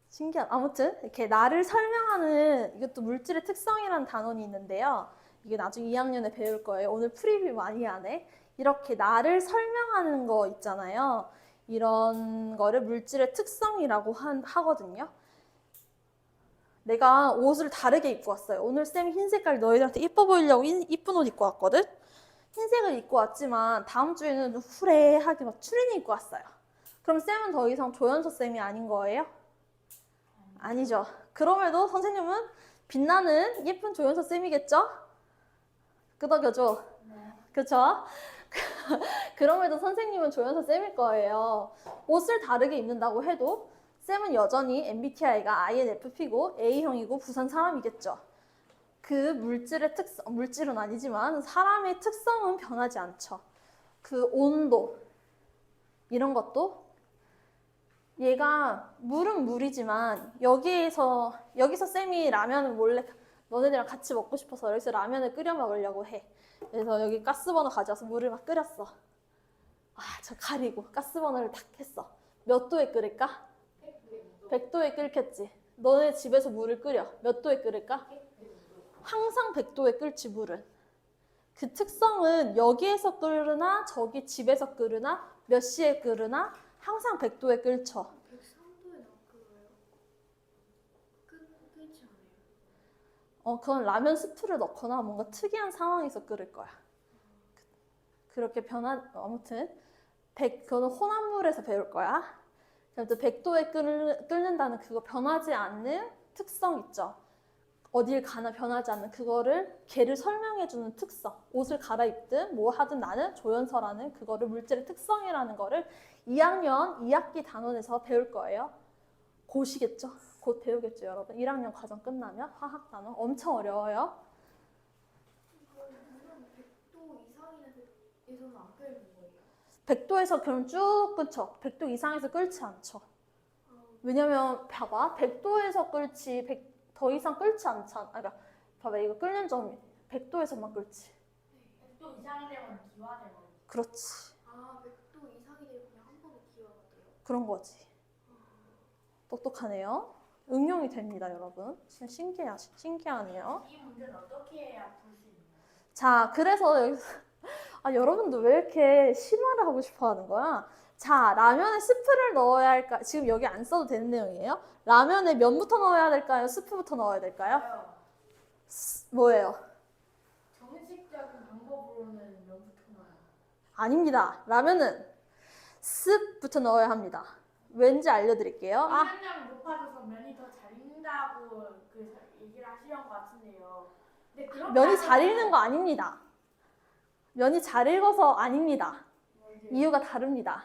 S1: 신기하다. 아무튼 이렇게 나를 설명하는 이것도 물질의 특성이라는 단원이 있는데요. 이게 나중에 2학년에 배울 거예요. 오늘 프리뷰 많이 하네. 이렇게 나를 설명하는 거 있잖아요. 이런 거를 물질의 특성이라고 하거든요. 내가 옷을 다르게 입고 왔어요. 오늘 쌤이 흰 색깔 너희들한테 이뻐 보이려고 이쁜 옷 입고 왔거든? 흰색을 입고 왔지만 다음 주에는 후레하게 막 추리닝 입고 왔어요. 그럼 쌤은 더 이상 조연서 쌤이 아닌 거예요? 아니죠. 그럼에도 선생님은 빛나는 예쁜 조연서 쌤이겠죠? 끄덕여줘.
S2: 네.
S1: 그쵸? 그럼에도 선생님은 조연서 쌤일 거예요. 옷을 다르게 입는다고 해도 쌤은 여전히 MBTI가 INFP고 A형이고 부산 사람이겠죠. 그 물질의 특성, 물질은 아니지만 사람의 특성은 변하지 않죠. 그 온도, 이런 것도 얘가 물은 물이지만 여기서 쌤이 라면을 몰래 너네들이랑 같이 먹고 싶어서 여기서 라면을 끓여 먹으려고 해. 그래서 여기 가스버너 가져와서 물을 막 끓였어. 저 가리고 가스버너를 탁 했어. 몇 도에 끓일까? 100도에 끓겠지. 너네 집에서 물을 끓여. 몇 도에 끓일까? 항상 100도에 끓지, 물은. 그 특성은 여기에서 끓으나 저기 집에서 끓으나 몇 시에 끓으나 항상 100도에 끓죠.
S2: 103도에 안 끓어요? 끓지 않아요?
S1: 그건 라면 스프를 넣거나 뭔가 특이한 상황에서 끓을 거야. 그렇게 아무튼 그거는 혼합물에서 배울 거야. 그래서 100도에 끓는다는 그거 변하지 않는 특성 있죠. 어딜 가나 변하지 않는 그거를 걔를 설명해주는 특성. 옷을 갈아입든 뭐 하든 나는 조연서라는 그거를 물질의 특성이라는 거를 2학년 2학기 단원에서 배울 거예요. 곧이겠죠? 곧 배우겠죠, 여러분. 1학년 과정 끝나면 화학 단원 엄청 어려워요.
S2: 물은 100도 이상에서는 안 끓는 거예요?
S1: 100도에서 그럼 쭉 끓죠. 100도 이상에서 끓지 않죠. 왜냐면 봐봐. 100도에서 끓지 더 이상 끓지 않잖아. 그러니까 봐봐. 이거 끓는 점이 100도에서만 끓지.
S2: 100도 이상 되면 기화되고.
S1: 그렇지.
S3: 아, 100도 이상이 되면 그냥 한 번에 기화가 돼요?
S1: 그런 거지. 똑똑하네요. 응용이 됩니다, 여러분. 신기하네요.
S2: 이 문제는 어떻게 해야 풀 수 있나요?
S1: 자, 그래서 여기서 여러분도 왜 이렇게 심화를 하고 싶어 하는 거야? 자, 라면에 스프를 넣어야 할까? 지금 여기 안 써도 되는 내용이에요. 라면에 면부터 넣어야 될까요? 스프부터 넣어야 될까요?
S2: 저요.
S1: 뭐예요?
S2: 정식적인 방법으로는 면부터 넣어요.
S1: 아닙니다. 라면은 습부터 넣어야 합니다. 왠지 알려드릴게요.
S2: 면역력이 높아져서 면이 더 잘 익는다고 그 얘기를 하시는 것 같은데요. 근데 그렇게
S1: 면이 잘
S2: 하면
S1: 익는 거 아닙니다. 면이 잘 익어서 아닙니다.
S2: 뭐지?
S1: 이유가 다릅니다.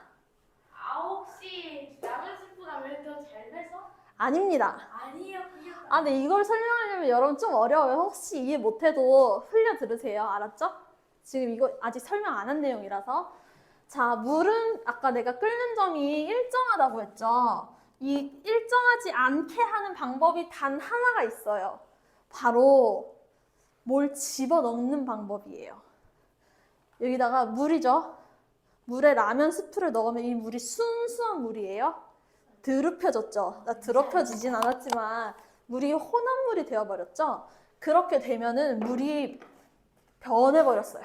S2: 혹시 라면 스프가 면이 더 잘 돼서?
S1: 아닙니다.
S2: 아니에요. 그게
S1: 근데 이걸 설명하려면 여러분 좀 어려워요. 혹시 이해 못해도 흘려 들으세요. 알았죠? 지금 이거 아직 설명 안 한 내용이라서. 자, 물은 아까 내가 끓는 점이 일정하다고 했죠? 이 일정하지 않게 하는 방법이 단 하나가 있어요. 바로 뭘 집어넣는 방법이에요. 여기다가 물이죠? 물에 라면 스프를 넣으면 이 물이 순수한 물이에요. 더럽혀졌죠? 더럽혀지진 않았지만 물이 혼합 물이 되어버렸죠? 그렇게 되면은 물이 변해버렸어요.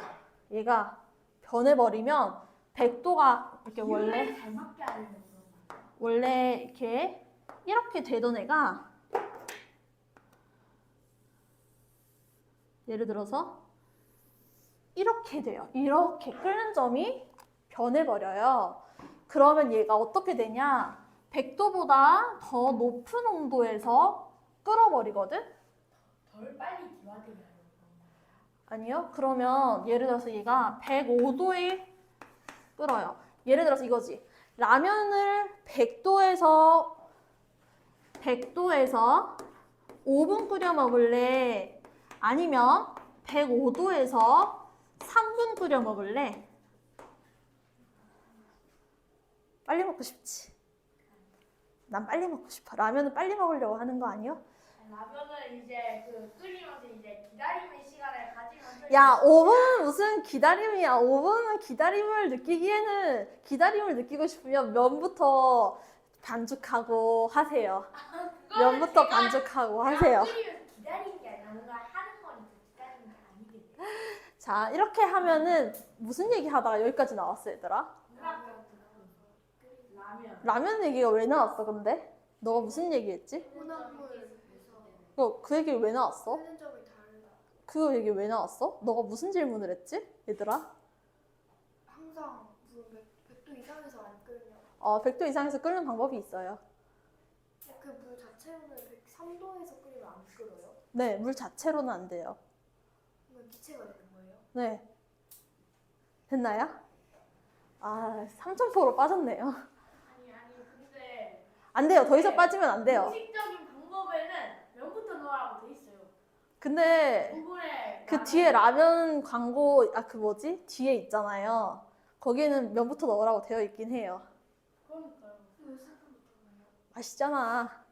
S1: 얘가 변해버리면 100도가 이렇게 원래
S2: 잘 맞게 하려고 그런 거예요.
S1: 원래 이렇게 되던 애가 예를 들어서 이렇게 돼요. 이렇게 끓는 점이 변해버려요. 그러면 얘가 어떻게 되냐? 100도보다 더 높은 온도에서 끓어버리거든?
S2: 덜 빨리 기화되게 하려고 그런 거예요.
S1: 아니요. 그러면 예를 들어서 얘가 105도에 끓어요. 예를 들어서 이거지. 라면을 100도에서 5분 끓여 먹을래? 아니면 105도에서 3분 끓여 먹을래? 빨리 먹고 싶지. 난 빨리 먹고 싶어. 라면은 빨리 먹으려고 하는 거 아니요?
S2: 라면은 이제 그 끓이면서 이제 기다림의 시간을 가지면서
S1: 야, 5분은 무슨 기다림이야. 5분은 기다림을 느끼고 싶으면 면부터 반죽하고 하세요. 면부터 반죽하고 하세요.
S2: 끓이면서 기다리는 게 아니라 뭔가 하는 거니까 기다리는 게 아니겠네.
S1: 자, 이렇게 하면은 무슨 얘기 하다가 여기까지 나왔어, 얘들아?
S2: 라면.
S1: 라면 얘기가 왜 나왔어, 근데? 너가 무슨 얘기했지?
S3: 혼합물에서
S1: 그 얘기 왜 나왔어?
S3: 끓는 점이 다르다.
S1: 그 얘기 왜 나왔어? 너가 무슨 질문을 했지, 얘들아?
S3: 항상 물 100도 이상에서 안 끓냐.
S1: 100도 이상에서 끓는 방법이 있어요.
S3: 그 물 자체로는 103도에서 끓이면 안 끓어요?
S1: 네, 물 자체로는 안 돼요.
S3: 그건 기체가 되는 거예요?
S1: 네. 됐나요? 3,000%로 빠졌네요.
S2: 아니 근데
S1: 안 돼요. 더 이상 빠지면 안 돼요.
S2: 공식적인 방법에는 면부터 넣으라고 돼 있어요.
S1: 근데
S2: 부분에
S1: 그 뒤에 라면 광고, 뒤에 있잖아요. 거기에는 면부터 넣으라고 되어 있긴 해요.
S2: 그러니까요.
S3: 왜 스프부터 넣어요?
S1: 아시잖아.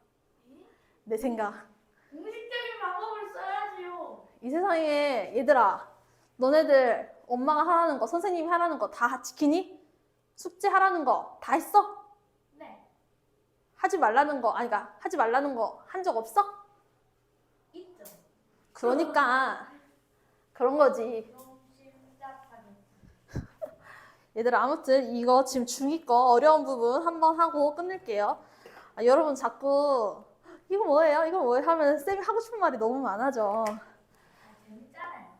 S1: 내 생각.
S2: 공식적인 방법을 써야지요.
S1: 이 세상에, 얘들아, 너네들 엄마가 하라는 거, 선생님이 하라는 거 다 지키니? 숙제 하라는 거 다 했어?
S2: 네,
S1: 하지 말라는 거, 하지 말라는 거 한 적 없어?
S2: 있죠.
S1: 그러니까 그런 거지.
S2: 너무 심각하게.
S1: 얘들아, 아무튼 이거 지금 중2 거 어려운 부분 한번 하고 끝낼게요. 여러분 자꾸 이거 뭐예요? 이거 뭐예요? 하면 쌤이 하고 싶은 말이 너무 많아져.
S2: 재밌잖아요.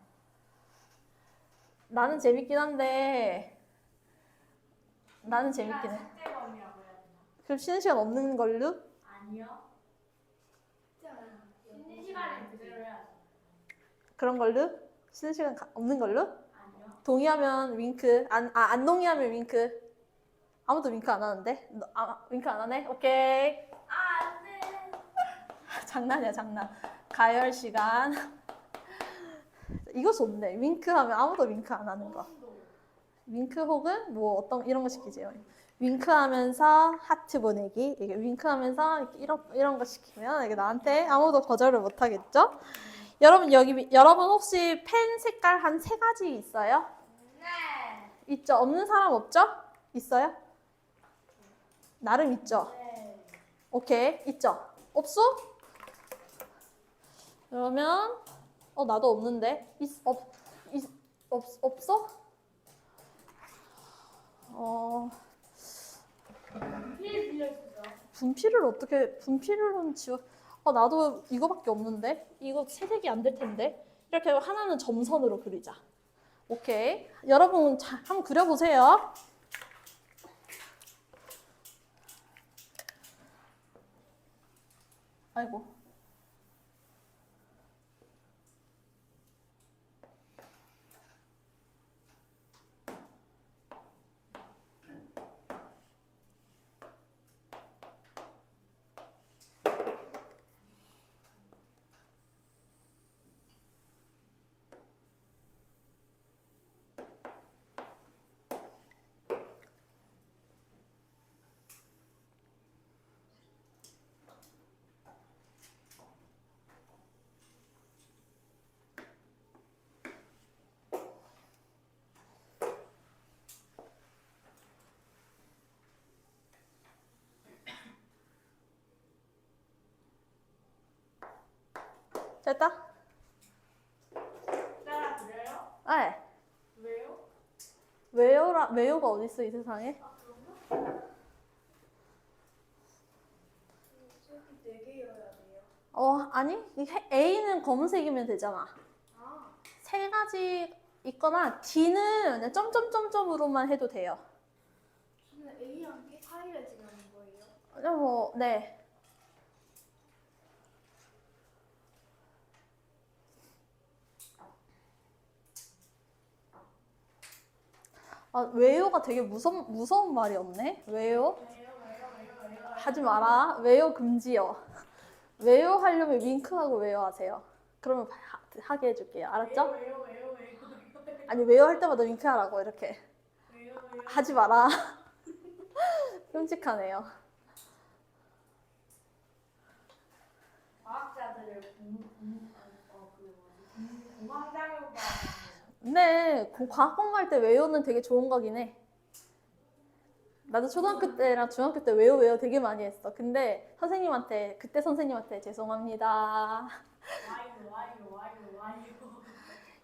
S1: 나는 재밌긴 한데 나는 재밌긴 해.
S2: 숙제범이라고 해야 되나?
S1: 그럼 쉬는 시간 없는 걸로?
S2: 아니요.
S3: 진짜
S2: 쉬는 시간에 그대로 해야죠.
S1: 그런 걸로? 쉬는 시간 없는 걸로?
S2: 아니요.
S1: 동의하면 윙크. 안 동의하면 윙크. 아무도 윙크 안 하는데? 윙크 안 하네? 오케이.
S2: 안 돼.
S1: 장난이야, 장난. 가열 시간. 이거 좋네. 윙크하면 아무도 윙크 안 하는 거. 윙크 혹은 뭐 이런 거 시키세요. 윙크하면서 하트 보내기. 이게 윙크하면서 이런 거 시키면 이게 나한테 아무도 거절을 못 하겠죠? 여러분 혹시 펜 색깔 한 세 가지 있어요?
S2: 네.
S1: 있죠? 없는 사람 없죠? 있어요? 나름 있죠?
S2: 네.
S1: 오케이, 있죠? 없어? 그러면 나도 없는데 없어?
S2: 필 빌려주죠.
S1: 분필로는 지워. 나도 이거밖에 없는데 이거 채색이 안 될 텐데 이렇게 하나는 점선으로 그리자. 오케이, 여러분 한번 그려보세요. 아이고. 됐다?
S2: 따라 그려요?
S1: 네.
S2: 왜요?
S1: 외요가 어디 있어 이 세상에?
S2: 아 그런가?
S3: 색이 4개여야 돼요.
S1: 아니, A는 검은색이면 되잖아.
S3: 아,
S1: 세 가지 있거나 D는 그냥 점점점점으로만 해도 돼요.
S3: 저는 A랑 게 사이를 지나는 거예요.
S1: 네. 외요가 되게 무서운 말이었네. 외요?
S2: 왜요?
S1: 하지 마라. 외요 금지요. 외요 하려면 윙크하고 외요 하세요. 그러면 하게 해줄게요. 알았죠?
S2: 왜요?
S1: 아니, 외요 할 때마다 윙크하라고 이렇게.
S2: 왜요?
S1: 하지 마라. 끔찍하네요.
S2: 과학자들을 공황장애가
S1: 근데 과학 공부할 때 외요는 되게 좋은 거긴 해. 나도 초등학교 때랑 중학교 때 외요 되게 많이 했어. 근데 그때 선생님한테 죄송합니다.
S2: 와요.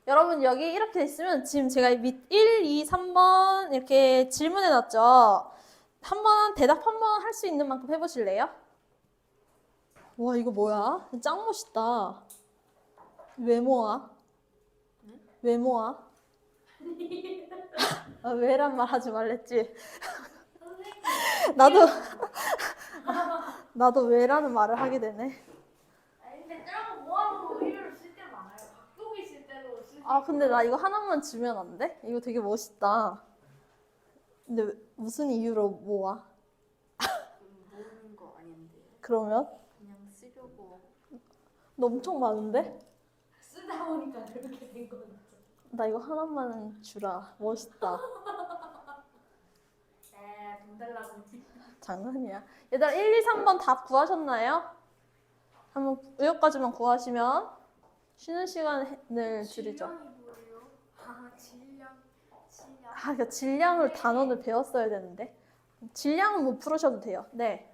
S1: 여러분 여기 이렇게 있으면 지금 제가 밑 1, 2, 3번 이렇게 질문해 놨죠? 대답 한 번 할 수 있는 만큼 해보실래요? 와, 이거 뭐야? 짱 멋있다. 외모야? 외모야? 왜란 말 하지 말랬지? 나도 왜라는 말을 하게 되네.
S2: 아니 근데 저런 거 모아놓고 의료를 쓸 때 많아요. 각도기 쓸 때도 쓸 수
S1: 근데 나 이거 하나만 주면 안 돼? 이거 되게 멋있다. 근데 무슨 이유로 모아?
S4: 모으는 거 아닌데
S1: 그러면?
S4: 그냥 쓰려고.
S1: 너 엄청 많은데?
S2: 쓰다 보니까 그렇게 된 거죠.
S1: 나 이거 하나만 주라. 멋있다.
S2: 돈 달라고.
S1: 장난이야. 얘들아 1, 2, 3번 답 구하셨나요? 한번 여기까지만 구하시면 쉬는 시간을 줄이죠.
S3: 질량이 뭐예요? 아, 질량.
S1: 그러니까 질량을 단어를 배웠어야 되는데. 질량은 못 풀으셔도 돼요. 네.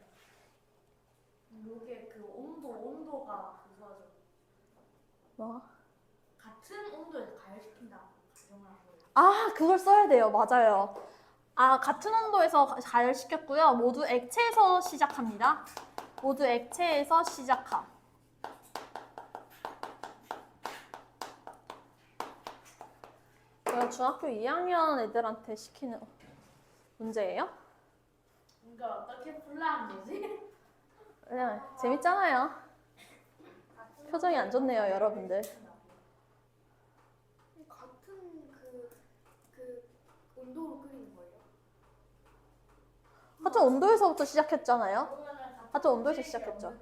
S2: 요게 그 온도가 그거죠.
S1: 뭐?
S2: 같은 온도에서 가열시킨다고 가정을 하고요.
S1: 그걸 써야 돼요. 맞아요. 같은 온도에서 가열시켰고요. 모두 액체에서 시작합니다. 모두 액체에서 시작함. 제가 중학교 2학년 애들한테 시키는 문제예요?
S2: 이거 어떻게 풀라는 거지?
S1: 그냥 재밌잖아요. 표정이 안 좋네요, 여러분들.
S3: 같은 그 온도로 끓이는 거예요?
S1: 같은 온도에서부터 시작했잖아요. 같은 온도에서 시작했죠.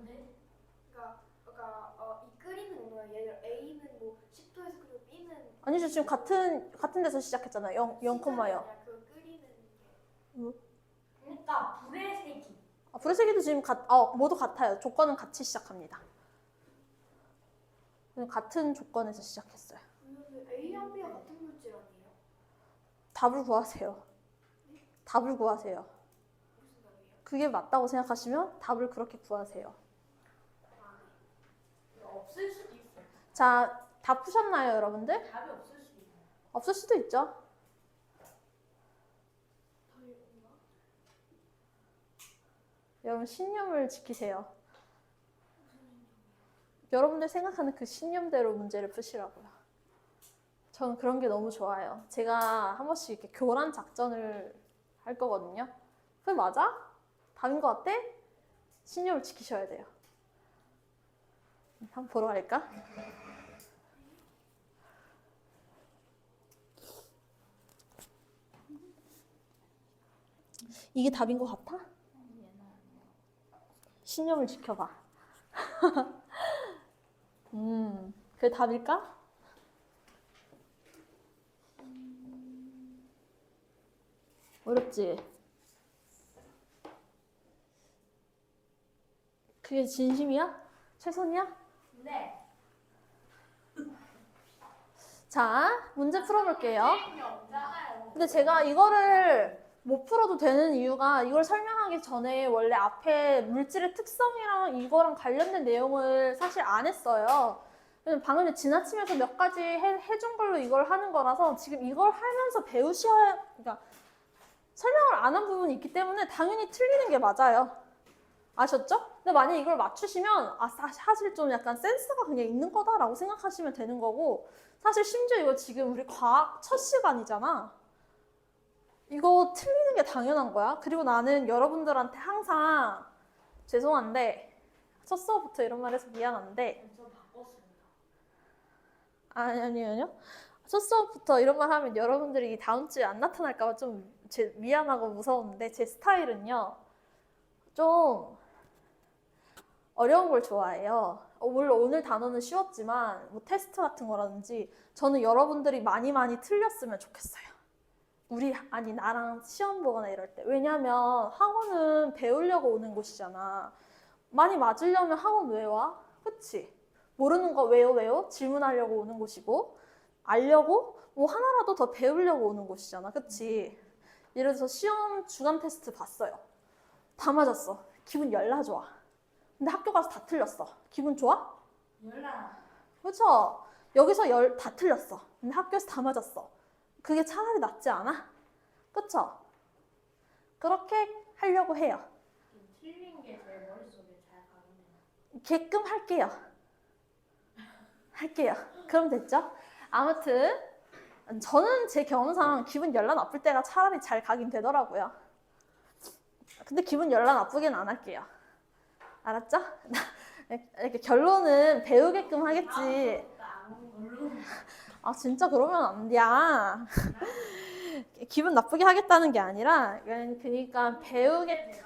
S3: 그러니까 이 끓이는 온도가 예를 들어 A는 뭐 10도에서 끓이고 B는
S1: 아니죠, 지금 같은 데서 시작했잖아요. 0,0.
S3: 그 끓이는 게
S2: 그러니까 불의 색이.
S1: 불의 세기도 지금 모두 같아요. 조건은 같이 시작합니다. 그냥 같은 조건에서 시작했어요.
S3: 그러면 A랑 B가 같은 물질 아니에요?
S1: 답을 구하세요. 답을 구하세요.
S3: 무슨 답이에요?
S1: 그게 맞다고 생각하시면 답을 그렇게 구하세요.
S2: 없을 수도 있어요.
S1: 자, 다 푸셨나요, 여러분들?
S2: 답이 없을 수도 있어요.
S1: 없을 수도 있죠.
S3: 답이 없나?
S1: 여러분, 신념을 지키세요. 여러분들 생각하는 그 신념대로 문제를 푸시라고요. 저는 그런 게 너무 좋아요. 제가 한 번씩 이렇게 교란 작전을 할 거거든요. 그게 맞아? 답인 것 같아? 신념을 지키셔야 돼요. 한번 보러 갈까? 이게 답인 것 같아? 신념을 지켜봐. 그게 답일까? 어렵지? 그게 진심이야? 최선이야?
S2: 네.
S1: 자, 문제 풀어볼게요.
S2: 게 없잖아요.
S1: 근데 제가 이거를 못 풀어도 되는 이유가 이걸 설명하기 전에 원래 앞에 물질의 특성이랑 이거랑 관련된 내용을 사실 안 했어요. 왜냐면 방금 지나치면서 몇 가지 해준 걸로 이걸 하는 거라서 지금 이걸 하면서 배우셔야, 그러니까 설명을 안 한 부분이 있기 때문에 당연히 틀리는 게 맞아요. 아셨죠? 근데 만약에 이걸 맞추시면 사실 좀 약간 센스가 그냥 있는 거다라고 생각하시면 되는 거고, 사실 심지어 이거 지금 우리 과학 첫 시간이잖아. 이거 틀리는 게 당연한 거야. 그리고 나는 여러분들한테 항상 죄송한데 첫 수업부터 이런 말 해서 미안한데
S2: 저 바꿨습니다.
S1: 아니요. 첫 수업부터 이런 말 하면 여러분들이 다음 주에 안 나타날까 봐 좀 미안하고 무서운데 제 스타일은요. 좀 어려운 걸 좋아해요. 물론 오늘 단어는 쉬웠지만 뭐 테스트 같은 거라든지 저는 여러분들이 많이 틀렸으면 좋겠어요. 나랑 시험 보거나 이럴 때. 왜냐면 학원은 배우려고 오는 곳이잖아. 많이 맞으려면 학원 왜 와? 그치? 모르는 거 왜요? 질문하려고 오는 곳이고, 알려고 뭐 하나라도 더 배우려고 오는 곳이잖아. 그치? 예를 들어서 시험 주간 테스트 봤어요. 다 맞았어. 기분 열나 좋아. 근데 학교 가서 다 틀렸어. 기분 좋아?
S2: 연락.
S1: 그렇죠? 여기서 다 틀렸어. 근데 학교에서 다 맞았어. 그게 차라리 낫지 않아? 그쵸? 그렇게 하려고 해요.
S2: 틀린 게 제 머릿속에 잘 가거든요.
S1: 게끔 할게요. 그럼 됐죠? 아무튼 저는 제 경험상 기분 열나 나쁠 때가 차라리 잘 가긴 되더라고요. 근데 기분 열나 나쁘게는 안 할게요. 알았죠? 이렇게 결론은 배우게끔 하겠지. 아 진짜 그러면 안 돼. 기분 나쁘게 하겠다는 게 아니라 그러니까 배우게.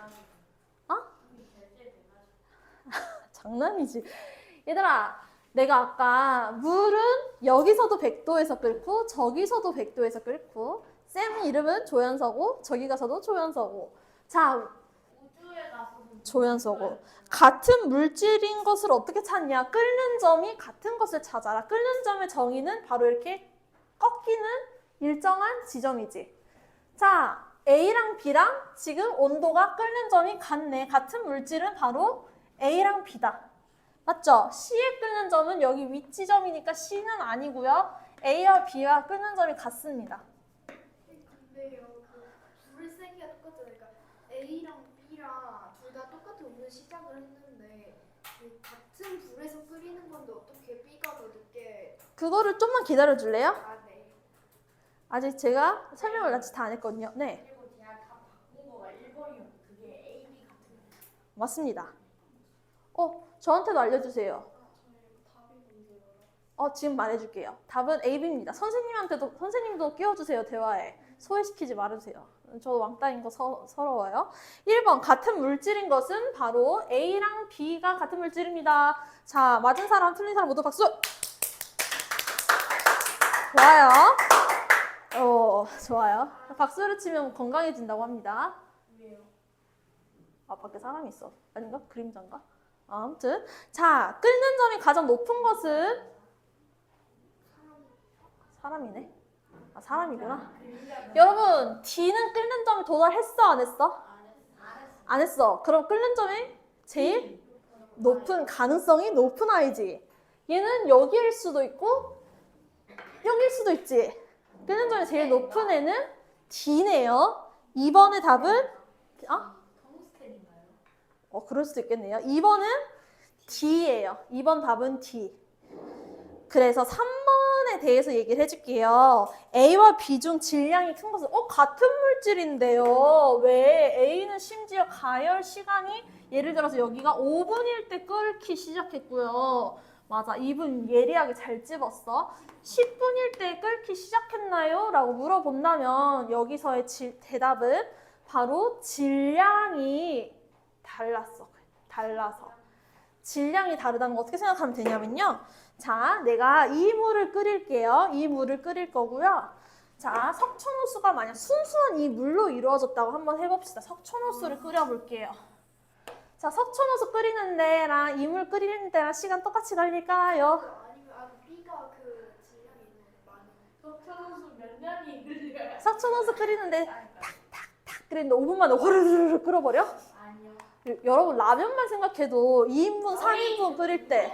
S1: 장난이지. 얘들아, 내가 아까 물은 여기서도 100도에서 끓고 저기서도 100도에서 끓고 쌤 이름은 조연서고 저기 가서도 조연서고 자
S2: 우주에 가서도
S1: 조연서고 같은 물질인 것을 어떻게 찾냐? 끓는 점이 같은 것을 찾아라. 끓는 점의 정의는 바로 이렇게 꺾이는 일정한 지점이지. 자, A랑 B랑 지금 온도가 끓는 점이 같네. 같은 물질은 바로 A랑 B다. 맞죠? C에 끓는 점은 여기 윗지점이니까 C는 아니고요. A와 B와 끓는 점이 같습니다.
S3: 근데요, 불을 세기가 똑같잖아요. 그러니까 A랑 B랑 둘 다 똑같은 온도 시작을 했는데 그 같은 불에서 끓이는 건데 어떻게 B가 더 늦게?
S1: 그거를 좀만 기다려 줄래요?
S3: 아, 네.
S1: 아직 제가 설명을 아직 다 안 했거든요. 네,
S2: 그리고 제가 다 바꾼 거가 1번이었고 그게 A, B 같은 거.
S1: 맞습니다. 저한테도 알려주세요.
S3: 답이 뭔데요?
S1: 지금 말해줄게요. 답은 A, B입니다. 선생님도 끼워주세요, 대화에. 소외시키지 말아주세요. 저 왕따인 거 서러워요. 1번, 같은 물질인 것은 바로 A랑 B가 같은 물질입니다. 자, 맞은 사람, 틀린 사람 모두 박수! 좋아요. 좋아요. 박수를 치면 건강해진다고 합니다.
S2: 왜요?
S1: 밖에 사람이 있어. 아닌가? 그림자인가? 아무튼 자, 끓는 점이 가장 높은 것은 사람이네. 아, 사람이구나. 여러분, D는 끓는 점에 도달했어, 안 했어? 안 했어. 그럼 끓는 점에 제일 높은 가능성이 높은 아이지. 얘는 여기일 수도 있고 여기일 수도 있지. 끓는 점에 제일 높은 애는 D네요. 2번의 답은 그럴 수도 있겠네요. 2번은 D예요. 2번 답은 D. 그래서 3번에 대해서 얘기를 해줄게요. A와 B 중 질량이 큰 것은 같은 물질인데요. 왜? A는 심지어 가열 시간이 예를 들어서 여기가 5분일 때 끓기 시작했고요. 맞아. 2분 예리하게 잘 집었어. 10분일 때 끓기 시작했나요? 라고 물어본다면 여기서의 대답은 바로 질량이 달라서. 질량이 다르다는 거 어떻게 생각하면 되냐면요. 자, 내가 이 물을 끓일게요. 이 물을 끓일 거고요. 자, 석촌호수가 만약 순수한 이 물로 이루어졌다고 한번 해봅시다. 석촌호수를 끓여볼게요. 자, 석촌호수 끓이는 데랑 이 물 끓이는 데랑 시간 똑같이 걸릴까요?
S3: 아니면 B가 그 질량이 많은.
S2: 석촌호수 몇 년이 걸려요?
S1: 석촌호수 끓이는데 탁탁탁 끓이는데 5분 만에 호르르르 끓어버려?
S2: 아니요.
S1: 여러분 라면만 생각해도 2인분, 3인분 끓일 때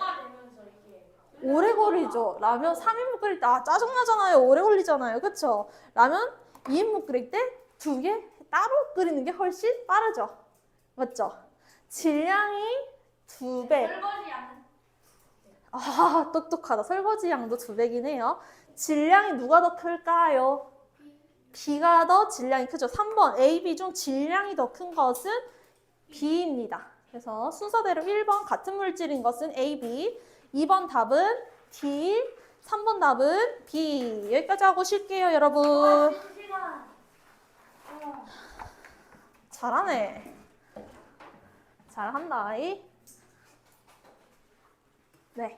S1: 오래 걸리죠. 라면 3인분 끓일 때 짜증나잖아요. 오래 걸리잖아요. 그쵸? 라면 2인분 끓일 때 2개 따로 끓이는 게 훨씬 빠르죠. 맞죠? 질량이 2배.
S2: 설거지 안
S1: 똑똑하다. 설거지 양도 2배긴 해요. 질량이 누가 더 클까요? B가 더 질량이 크죠. 3번 A, B 중 질량이 더 큰 것은 B입니다. 그래서 순서대로 1번 같은 물질인 것은 A, B, 2번 답은 D, 3번 답은 B. 여기까지 하고 쉴게요, 여러분. 잘하네. 잘한다, 아이. 네.